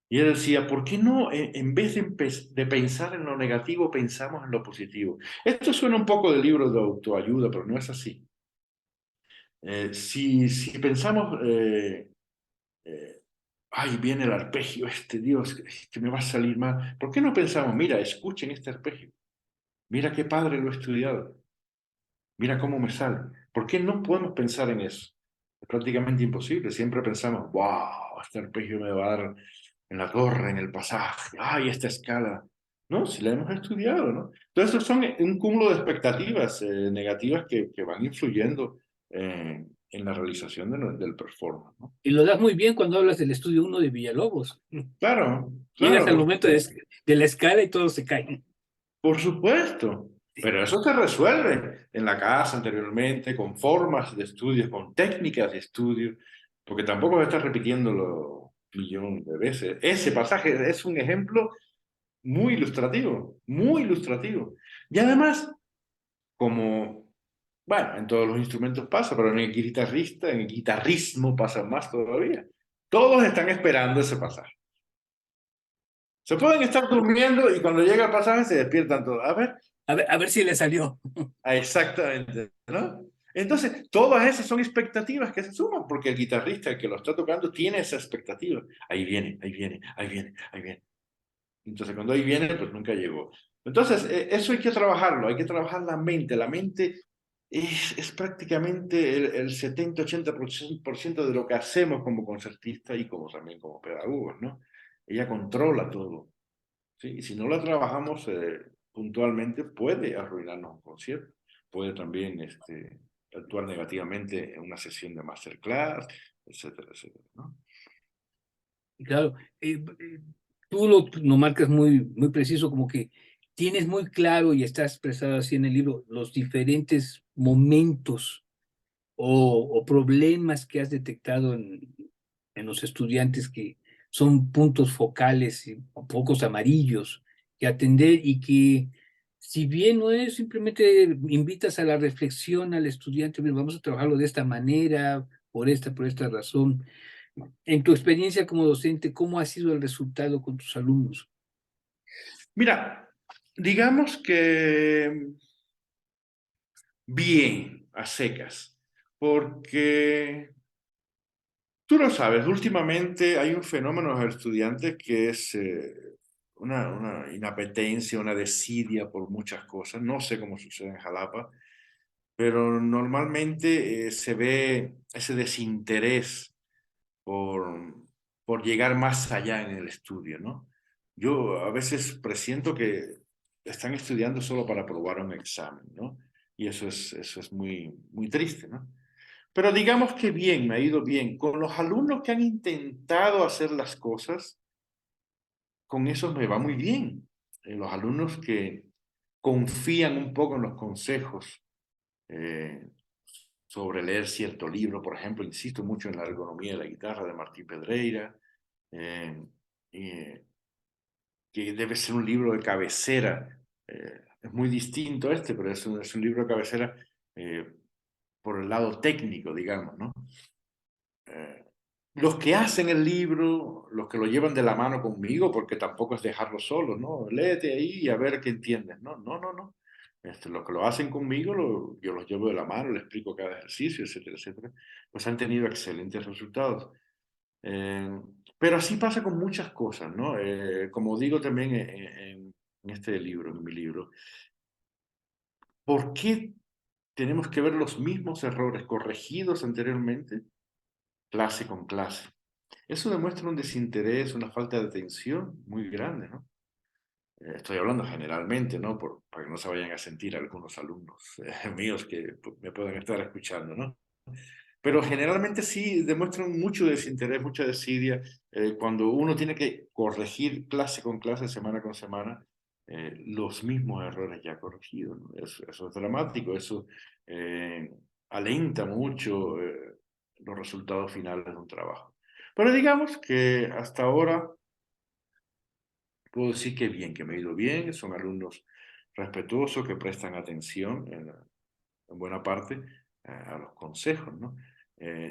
Y él decía, ¿por qué no, en vez de pensar en lo negativo, pensamos en lo positivo? Esto suena un poco de libro de autoayuda, pero no es así. Si pensamos, ay, viene el arpegio este, Dios, que me va a salir mal, ¿por qué no pensamos, mira, escuchen este arpegio, mira qué padre lo he estudiado, mira cómo me sale? ¿Por qué no podemos pensar en eso? Es prácticamente imposible, siempre pensamos, wow, este arpegio me va a dar en la torre, en el pasaje, ay, esta escala. No, si la hemos estudiado, ¿no? Entonces, son un cúmulo de expectativas negativas que van influyendo en la realización del performance, ¿no? Y lo das muy bien cuando hablas del estudio uno de Villalobos. Claro, Llegas claro, al momento de la escala y todo se cae. por supuesto. Pero eso se resuelve en la casa anteriormente, con formas de estudio, con técnicas de estudio, porque tampoco voy a estar repitiéndolo millones de veces. Ese pasaje es un ejemplo muy ilustrativo, muy ilustrativo. Y además, como, bueno, en todos los instrumentos pasa, pero en el guitarrista, en el guitarrismo pasa más todavía. Todos están esperando ese pasaje. Se pueden estar durmiendo y cuando llega el pasaje se despiertan todos. A ver, A ver si le salió. exactamente, ¿no? Entonces, todas esas son expectativas que se suman, porque el guitarrista, el que lo está tocando, tiene esa expectativa. Ahí viene, ahí viene, ahí viene, ahí viene. Entonces, cuando ahí viene, pues nunca llegó. Entonces, eso hay que trabajarlo, hay que trabajar la mente. La mente es prácticamente el 70-80% de lo que hacemos como concertistas y como también como pedagogos, ¿no? Ella controla todo, ¿sí? Y si no la trabajamos puntualmente, puede arruinarnos un concierto, puede también actuar negativamente en una sesión de masterclass, etcétera, etcétera, ¿no? Y claro, tú lo marcas muy, muy preciso, como que tienes muy claro y está expresado así en el libro los diferentes momentos o problemas que has detectado en los estudiantes que son puntos focales y focos amarillos que atender y que si bien no es simplemente invitas a la reflexión al estudiante, "Mira, vamos a trabajarlo de esta manera, por esta razón". En tu experiencia como docente, ¿cómo ha sido el resultado con tus alumnos? Mira, digamos que bien, a secas, porque tú lo sabes, últimamente hay un fenómeno en los estudiantes que es una inapetencia, una desidia por muchas cosas. No sé cómo sucede en Jalapa, pero normalmente se ve ese desinterés por, por llegar más allá en el estudio, ¿no? Yo a veces presiento que están estudiando solo para aprobar un examen, ¿no? Y eso es muy, muy triste, ¿no? Pero digamos que bien, me ha ido bien. Con los alumnos que han intentado hacer las cosas, con esos me va muy bien. Los alumnos que confían un poco en los consejos eh, sobre leer cierto libro, por ejemplo, insisto mucho en la ergonomía de la guitarra de Martín Pedreira, eh, eh, que debe ser un libro de cabecera. Es muy distinto a este, pero es un libro de cabecera eh, por el lado técnico, digamos, ¿no? Eh, los que hacen el libro, los que lo llevan de la mano conmigo, porque tampoco es dejarlo solo, ¿no? Léete ahí y a ver qué entiendes, ¿no? No, no, no. Los que lo hacen conmigo, yo los llevo de la mano, les explico cada ejercicio, etcétera, etcétera. Pues han tenido excelentes resultados. Eh, pero así pasa con muchas cosas, ¿no? Como digo también en este libro, en mi libro, ¿por qué tenemos que ver los mismos errores corregidos anteriormente, clase con clase? Eso demuestra un desinterés, una falta de atención muy grande, ¿no? Estoy hablando generalmente, ¿no? Para que no se vayan a sentir algunos alumnos míos que me puedan estar escuchando, ¿no? Pero generalmente sí demuestran mucho desinterés, mucha desidia, cuando uno tiene que corregir clase con clase, semana con semana, los mismos errores ya corregidos, ¿no? Eso es dramático, eso eh, alenta mucho los resultados finales de un trabajo. Pero digamos que hasta ahora puedo decir que bien, que me he ido bien, son alumnos respetuosos que prestan atención en buena parte a los consejos, ¿no?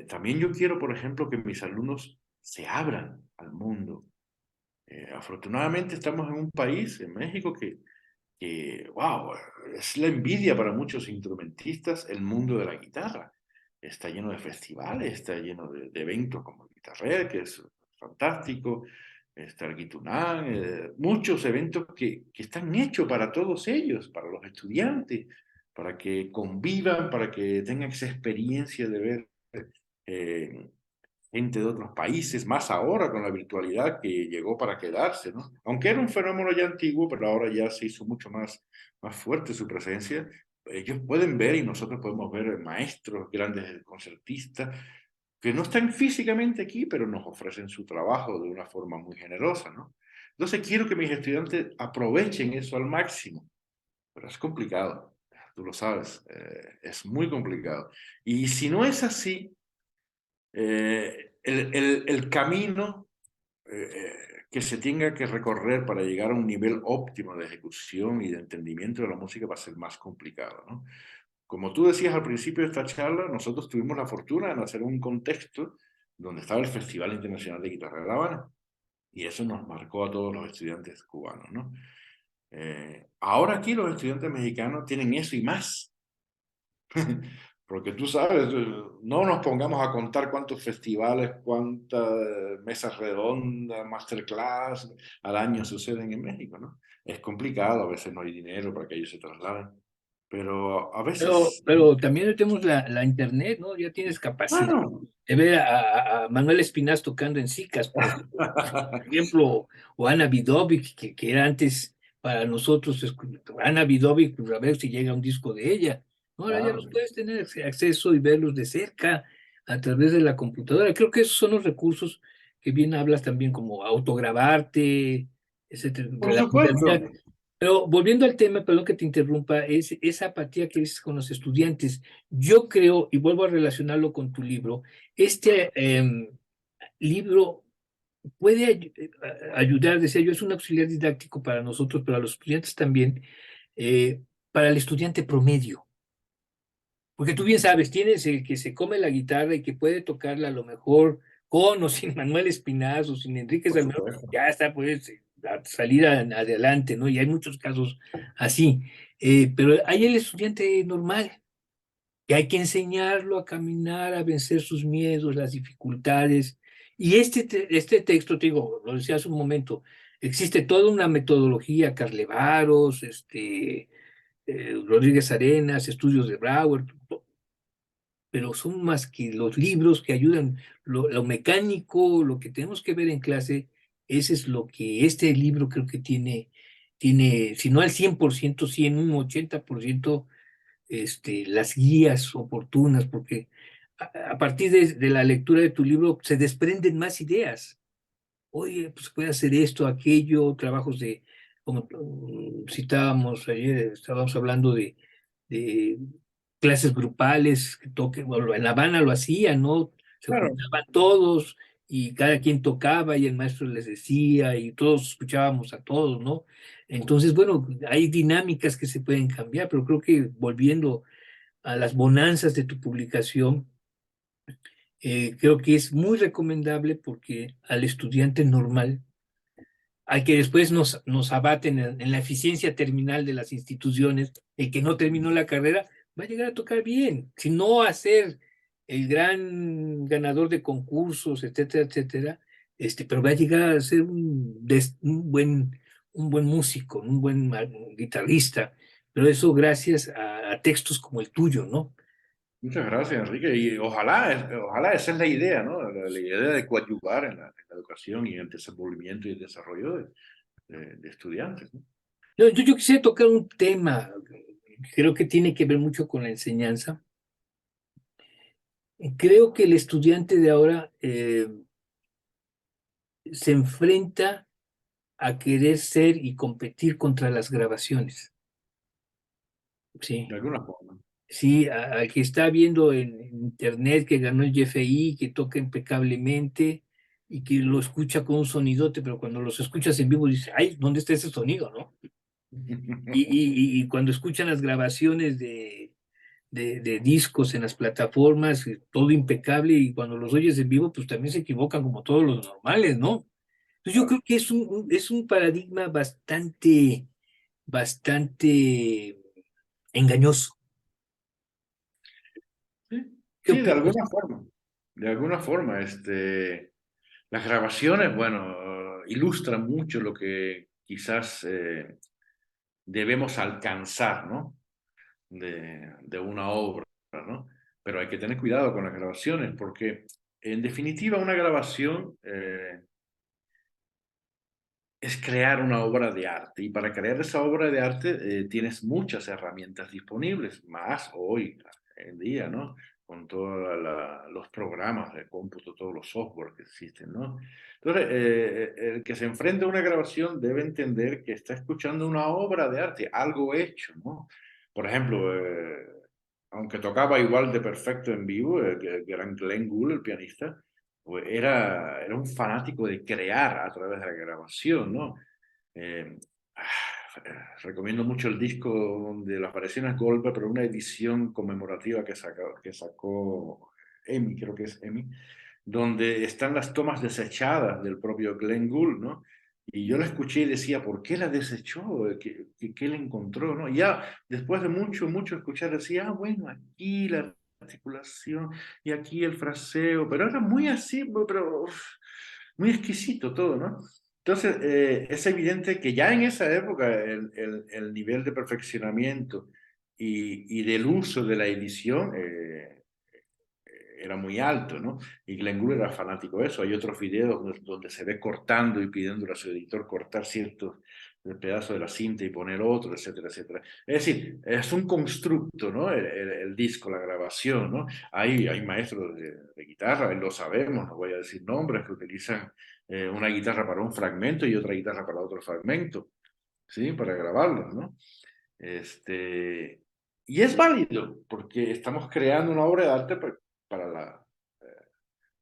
También yo quiero, por ejemplo, que mis alumnos se abran al mundo. Afortunadamente estamos en un país, en México, wow, es la envidia para muchos instrumentistas el mundo de la guitarra. Está lleno de festivales, está lleno de eventos como el Guitarrera, que es fantástico, está el Guitunán, muchos eventos que están hechos para todos ellos, para los estudiantes, para que convivan, para que tengan esa experiencia de ver eh, gente de otros países, más ahora con la virtualidad que llegó para quedarse, ¿no? Aunque era un fenómeno ya antiguo, pero ahora ya se hizo mucho más fuerte su presencia. Ellos pueden ver y nosotros podemos ver maestros, grandes concertistas, que no están físicamente aquí, pero nos ofrecen su trabajo de una forma muy generosa, ¿no? Entonces quiero que mis estudiantes aprovechen eso al máximo, pero es complicado, tú lo sabes, es muy complicado. Y si no es así, el camino que se tenga que recorrer para llegar a un nivel óptimo de ejecución y de entendimiento de la música va a ser más complicado, ¿no? Como tú decías al principio de esta charla, nosotros tuvimos la fortuna de nacer en un contexto donde estaba el Festival Internacional de Guitarra de La Habana y eso nos marcó a todos los estudiantes cubanos, ¿no? Ahora aquí los estudiantes mexicanos tienen eso y más. Porque tú sabes, no nos pongamos a contar cuántos festivales, cuántas mesas redondas, masterclass al año suceden en México, ¿no? Es complicado, a veces no hay dinero para que ellos se trasladen. pero a Pero, veces, pero también tenemos la internet, ¿no? Ya tienes capacidad claro. de ver a Manuel Espinaz tocando en Sicas, por ejemplo, o Ana Vidovic, que era antes para nosotros, Ana Vidovic, pues a ver si llega un disco de ella. ¿No? Ahora ya los Claro, puedes tener acceso y verlos de cerca a través de la computadora. Creo que esos son los recursos que bien hablas también, como autograbarte, etcétera, por de la supuesto. modernidad. Pero volviendo al tema, perdón que te interrumpa, es esa apatía que dices con los estudiantes. Yo creo, y vuelvo a relacionarlo con tu libro, este libro puede ayudar, decía yo, es un auxiliar didáctico para nosotros, pero a los estudiantes también, para el estudiante promedio. Porque tú bien sabes, tienes el que se come la guitarra y que puede tocarla a lo mejor con o sin Manuel Espinazo, sin Enrique Por Salmerón, supuesto. ya está, pues, a salir adelante, ¿no? Y hay muchos casos así. Pero hay el estudiante normal, que hay que enseñarlo a caminar, a vencer sus miedos, las dificultades. Y este texto, te digo, lo decía hace un momento, existe toda una metodología, Carlevaros, Rodríguez Arenas, estudios de Brauer, pero son más que los libros que ayudan, lo mecánico, lo que tenemos que ver en clase, ese es lo que este libro creo que tiene, si no al 100%, sí en un 80%, las guías oportunas, porque a partir de la lectura de tu libro se desprenden más ideas. Oye, pues puede hacer esto, aquello, trabajos de, como citábamos ayer, estábamos hablando de clases grupales, que toquen, bueno, en La Habana lo hacían, ¿no? Se Claro, juntaban todos y cada quien tocaba y el maestro les decía y todos escuchábamos a todos, ¿no? Entonces, bueno, hay dinámicas que se pueden cambiar, pero creo que volviendo a las bonanzas de tu publicación, creo que es muy recomendable porque al estudiante normal, al que después nos abaten en la eficiencia terminal de las instituciones, el que no terminó la carrera, va a llegar a tocar bien, si no a ser el gran ganador de concursos, etcétera, etcétera, pero va a llegar a ser un buen músico, un buen guitarrista, pero eso gracias a textos como el tuyo, ¿no? muchas gracias, Enrique. Y ojalá, ojalá esa es la idea, ¿no? La idea de coadyuvar en la educación y el desenvolvimiento y el desarrollo de estudiantes, ¿no? Yo quisiera tocar un tema, creo que tiene que ver mucho con la enseñanza. Creo que el estudiante de ahora se enfrenta a querer ser y competir contra las grabaciones. De Sí, alguna forma. sí, al que está viendo en internet que ganó el GFI, que toca impecablemente y que lo escucha con un sonidote, pero cuando los escuchas en vivo dices, ay, ¿dónde está ese sonido, no? Y cuando escuchan las grabaciones de discos en las plataformas, todo impecable, y cuando los oyes en vivo, pues también se equivocan como todos los normales, ¿no? Entonces yo creo que es es un paradigma bastante engañoso. Sí, ¿Qué sí, de opinas? alguna forma. De alguna forma, las grabaciones, bueno, ilustran mucho lo que quizás debemos alcanzar, ¿no? De una obra, ¿no? Pero hay que tener cuidado con las grabaciones porque, en definitiva, una grabación es crear una obra de arte y para crear esa obra de arte tienes muchas herramientas disponibles, más hoy en día, ¿no? Con todos los programas de cómputo, todos los software que existen, ¿no? Entonces, el que se enfrenta a una grabación debe entender que está escuchando una obra de arte, algo hecho, ¿no? Por ejemplo, aunque tocaba igual de perfecto en vivo, que era Glenn Gould, el pianista, pues era un fanático de crear a través de la grabación, ¿no? Eh, recomiendo mucho el disco donde las variaciones Goldberg, pero una edición conmemorativa que sacó Emi, creo que es Emi, donde están las tomas desechadas del propio Glenn Gould, ¿no? Y yo la escuché y decía, ¿por qué la desechó? ¿Qué le encontró? ¿No? Y ya después de mucho, mucho escuchar, decía, ah, bueno, aquí la articulación y aquí el fraseo, pero era muy así, pero uf, muy exquisito todo, ¿no? Entonces, es evidente que ya en esa época el nivel de perfeccionamiento y del uso de la edición era muy alto, ¿no? Y Glenn Gould era fanático de eso. Hay otros videos donde se ve cortando y pidiéndole a su editor cortar ciertos pedazos de la cinta y poner otro, etcétera, etcétera. Es decir, es un constructo, ¿no? El disco, la grabación, ¿no? Hay maestros de guitarra, lo sabemos, no voy a decir nombres, que utilizan una guitarra para un fragmento y otra guitarra para otro fragmento, ¿sí? Para grabarlos, ¿no? Y es válido, porque estamos creando una obra de arte para la, eh,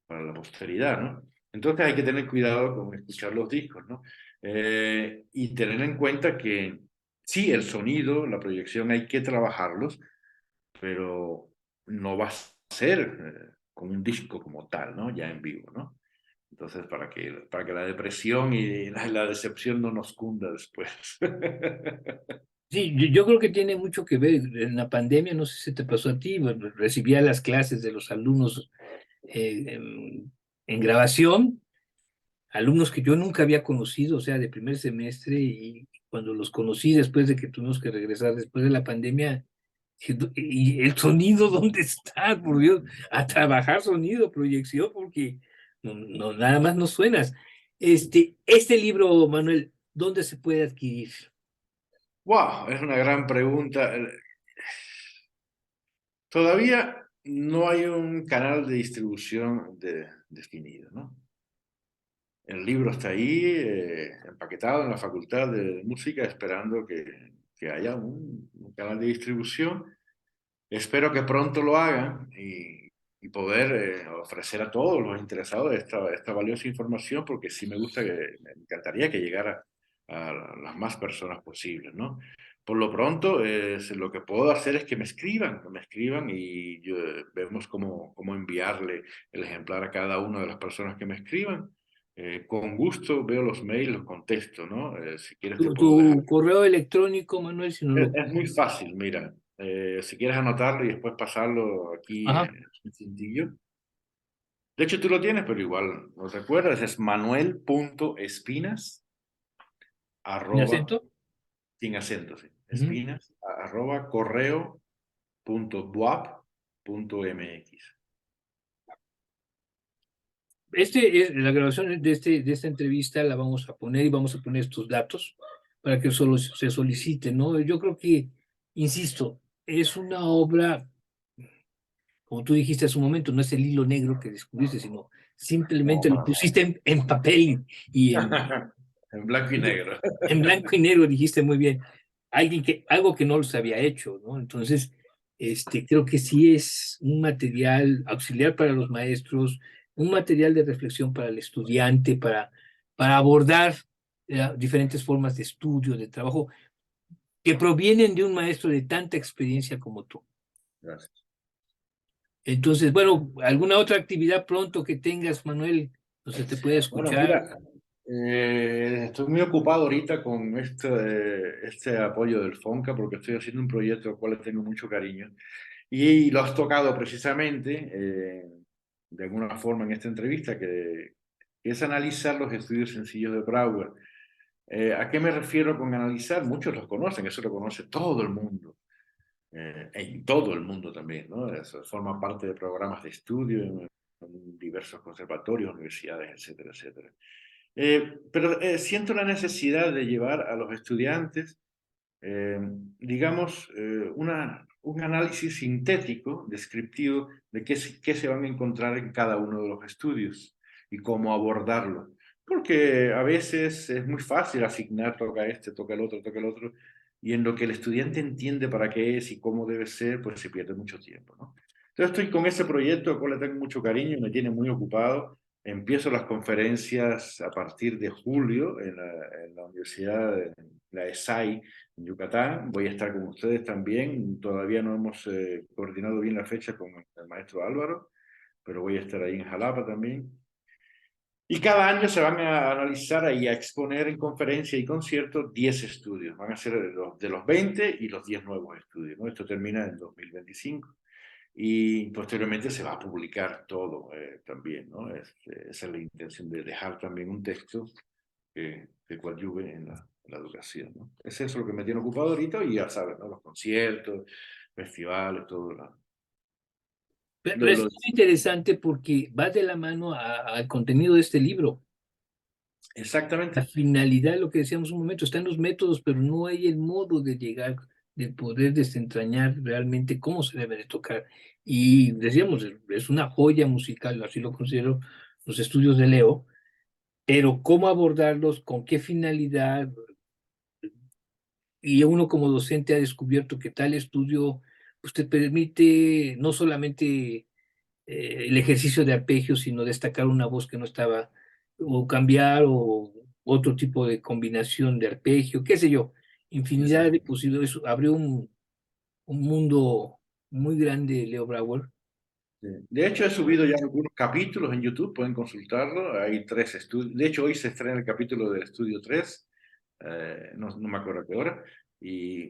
para la posteridad, ¿no? Entonces hay que tener cuidado con escuchar los discos, ¿no? Y tener en cuenta que sí, el sonido, la proyección hay que trabajarlos, pero no va a ser con un disco como tal, ¿no? Ya en vivo, ¿no? Entonces, para que la depresión y la decepción no nos cunda después. Sí, yo creo que tiene mucho que ver. En la pandemia, no sé si te pasó a ti, bueno, recibía las clases de los alumnos en grabación, alumnos que yo nunca había conocido, o sea, de primer semestre, y cuando los conocí después de que tuvimos que regresar después de la pandemia, dije, ¿y el sonido dónde está? Por Dios, a trabajar sonido, proyección, porque nada más no suenas. Este libro, Manuel, ¿dónde se puede adquirir? Wow, es una gran pregunta. Todavía no hay un canal de distribución definido, ¿no? El libro está ahí, empaquetado en la Facultad de Música, esperando que haya un canal de distribución. Espero que pronto lo hagan y poder ofrecer a todos los interesados esta valiosa información, porque sí me encantaría que llegara a las más personas posibles, ¿no? Por lo pronto, lo que puedo hacer es que me escriban y vemos cómo enviarle el ejemplar a cada una de las personas que me escriban. Con gusto veo los mails, los contesto, ¿no? Si quieres te puedo dejar. Tu correo electrónico, Manuel, si no lo... Es muy fácil, mira. Si quieres anotarlo y después pasarlo aquí Ajá, en cintillo. De hecho, tú lo tienes, pero igual no recuerdas. Es manuel.espinas, ¿sin arroba, acento? sin acento, sí, Ujú. espinas, arroba correo.duap.mx. La grabación de esta entrevista la vamos a poner y vamos a poner estos datos para que solo se solicite, ¿no? Yo creo que, insisto, es una obra, como tú dijiste hace un momento, no es el hilo negro que descubriste, sino No, simplemente lo para nada. pusiste en papel y En blanco y negro. en blanco y negro, dijiste muy bien. Algo que no se había hecho, ¿no? Entonces, creo que sí es un material auxiliar para los maestros, un material de reflexión para el estudiante, para abordar diferentes formas de estudio, de trabajo, que provienen de un maestro de tanta experiencia como tú. Gracias. Entonces, bueno, ¿alguna otra actividad pronto que tengas, Manuel? No se te puede Bueno, escuchar. mira, estoy muy ocupado ahorita con este apoyo del FONCA porque estoy haciendo un proyecto al cual le tengo mucho cariño. Y lo has tocado precisamente, de alguna forma en esta entrevista, que es analizar los estudios sencillos de Brauer. ¿A qué me refiero con analizar? Muchos los conocen, eso lo conoce todo el mundo, en todo el mundo también, ¿no? Eso forma parte de programas de estudio en diversos conservatorios, universidades, etcétera, etcétera. Pero siento la necesidad de llevar a los estudiantes eh, digamos, un análisis sintético, descriptivo, de qué se van a encontrar en cada uno de los estudios y cómo abordarlo. Porque a veces es muy fácil asignar, toca este, toca el otro, y en lo que el estudiante entiende para qué es y cómo debe ser, pues se pierde mucho tiempo, ¿no? Entonces estoy con ese proyecto al cual le tengo mucho cariño, me tiene muy ocupado. Empiezo las conferencias a partir de julio en la Universidad, en la ESAI, en Yucatán. Voy a estar con ustedes también. Todavía no hemos coordinado bien la fecha con el maestro Álvaro, pero voy a estar ahí en Jalapa también. Y cada año se van a analizar y a exponer en conferencia y conciertos 10 estudios. Van a ser de los 20 y los 10 nuevos estudios, ¿no? Esto termina en 2025. Y posteriormente se va a publicar todo también, ¿no? Esa es la intención de dejar también un texto que coadyuve la educación, ¿no? Es eso lo que me tiene ocupado ahorita y ya sabes, ¿no? Los conciertos, festivales, todo Pero es muy interesante porque va de la mano al contenido de este libro. La Exactamente. finalidad, lo que decíamos un momento, está en los métodos, pero no hay el modo de llegar, de poder desentrañar realmente cómo se debe de tocar. Y decíamos, es una joya musical, así lo considero los estudios de Leo, pero cómo abordarlos, con qué finalidad, y uno como docente ha descubierto que tal estudio pues te permite no solamente el ejercicio de arpegio, sino destacar una voz que no estaba, o cambiar, o otro tipo de combinación de arpegio, qué sé yo, infinidad de Exacto. posibilidades. Abrió un mundo muy grande, Leo Brauer. Sí. De hecho, he subido ya algunos capítulos en YouTube, pueden consultarlo. Hay 3 estudios. De hecho, hoy se estrena el capítulo del estudio 3, no me acuerdo a qué hora. Y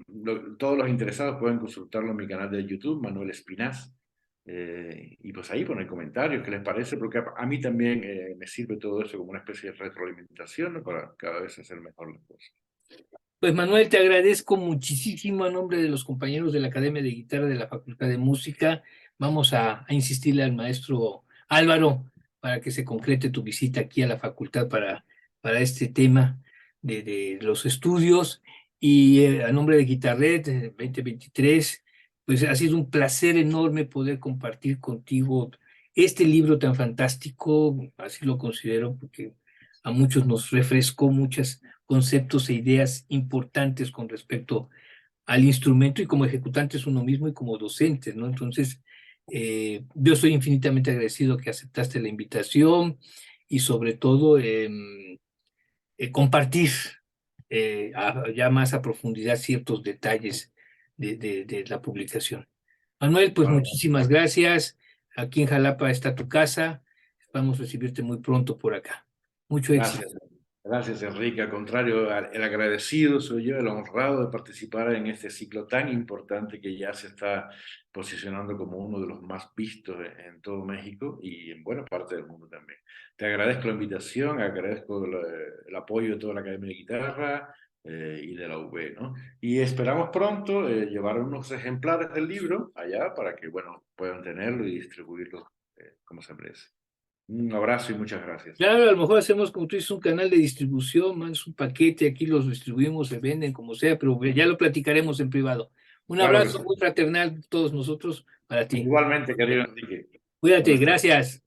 todos los interesados pueden consultarlo en mi canal de YouTube, Manuel Espinaz. Y pues ahí poner comentarios, qué les parece, porque a mí también me sirve todo eso como una especie de retroalimentación, ¿no? Para cada vez hacer mejor las cosas. Pues Manuel, te agradezco muchísimo a nombre de los compañeros de la Academia de Guitarra de la Facultad de Música. Vamos a insistirle al maestro Álvaro para que se concrete tu visita aquí a la facultad para este tema de los estudios. Y a nombre de Guitarret 2023, pues ha sido un placer enorme poder compartir contigo este libro tan fantástico, así lo considero, porque a muchos nos refrescó muchas conceptos e ideas importantes con respecto al instrumento y como ejecutantes uno mismo y como docentes, ¿no? Entonces, yo estoy infinitamente agradecido que aceptaste la invitación y sobre todo compartir ya más a profundidad ciertos detalles de la publicación. Manuel, pues Bueno, muchísimas gracias. Aquí en Jalapa está tu casa. Vamos a recibirte muy pronto por acá. Mucho éxito. gracias. Gracias, Enrique. Al contrario, el agradecido soy yo, el honrado de participar en este ciclo tan importante que ya se está posicionando como uno de los más vistos en todo México y en buena parte del mundo también. Te agradezco la invitación, agradezco el apoyo de toda la Academia de Guitarra y de la UB, ¿no? Y esperamos pronto llevar unos ejemplares del libro allá para que, bueno, puedan tenerlo y distribuirlo como se merece. Un abrazo y muchas gracias. Claro, a lo mejor hacemos como tú dices un canal de distribución, mandas un paquete, aquí los distribuimos, se venden como sea, pero ya lo platicaremos en privado. Un Claro que abrazo sí. muy fraternal todos nosotros para ti. Igualmente, querido Enrique. Cuídate, Buenas tardes. gracias.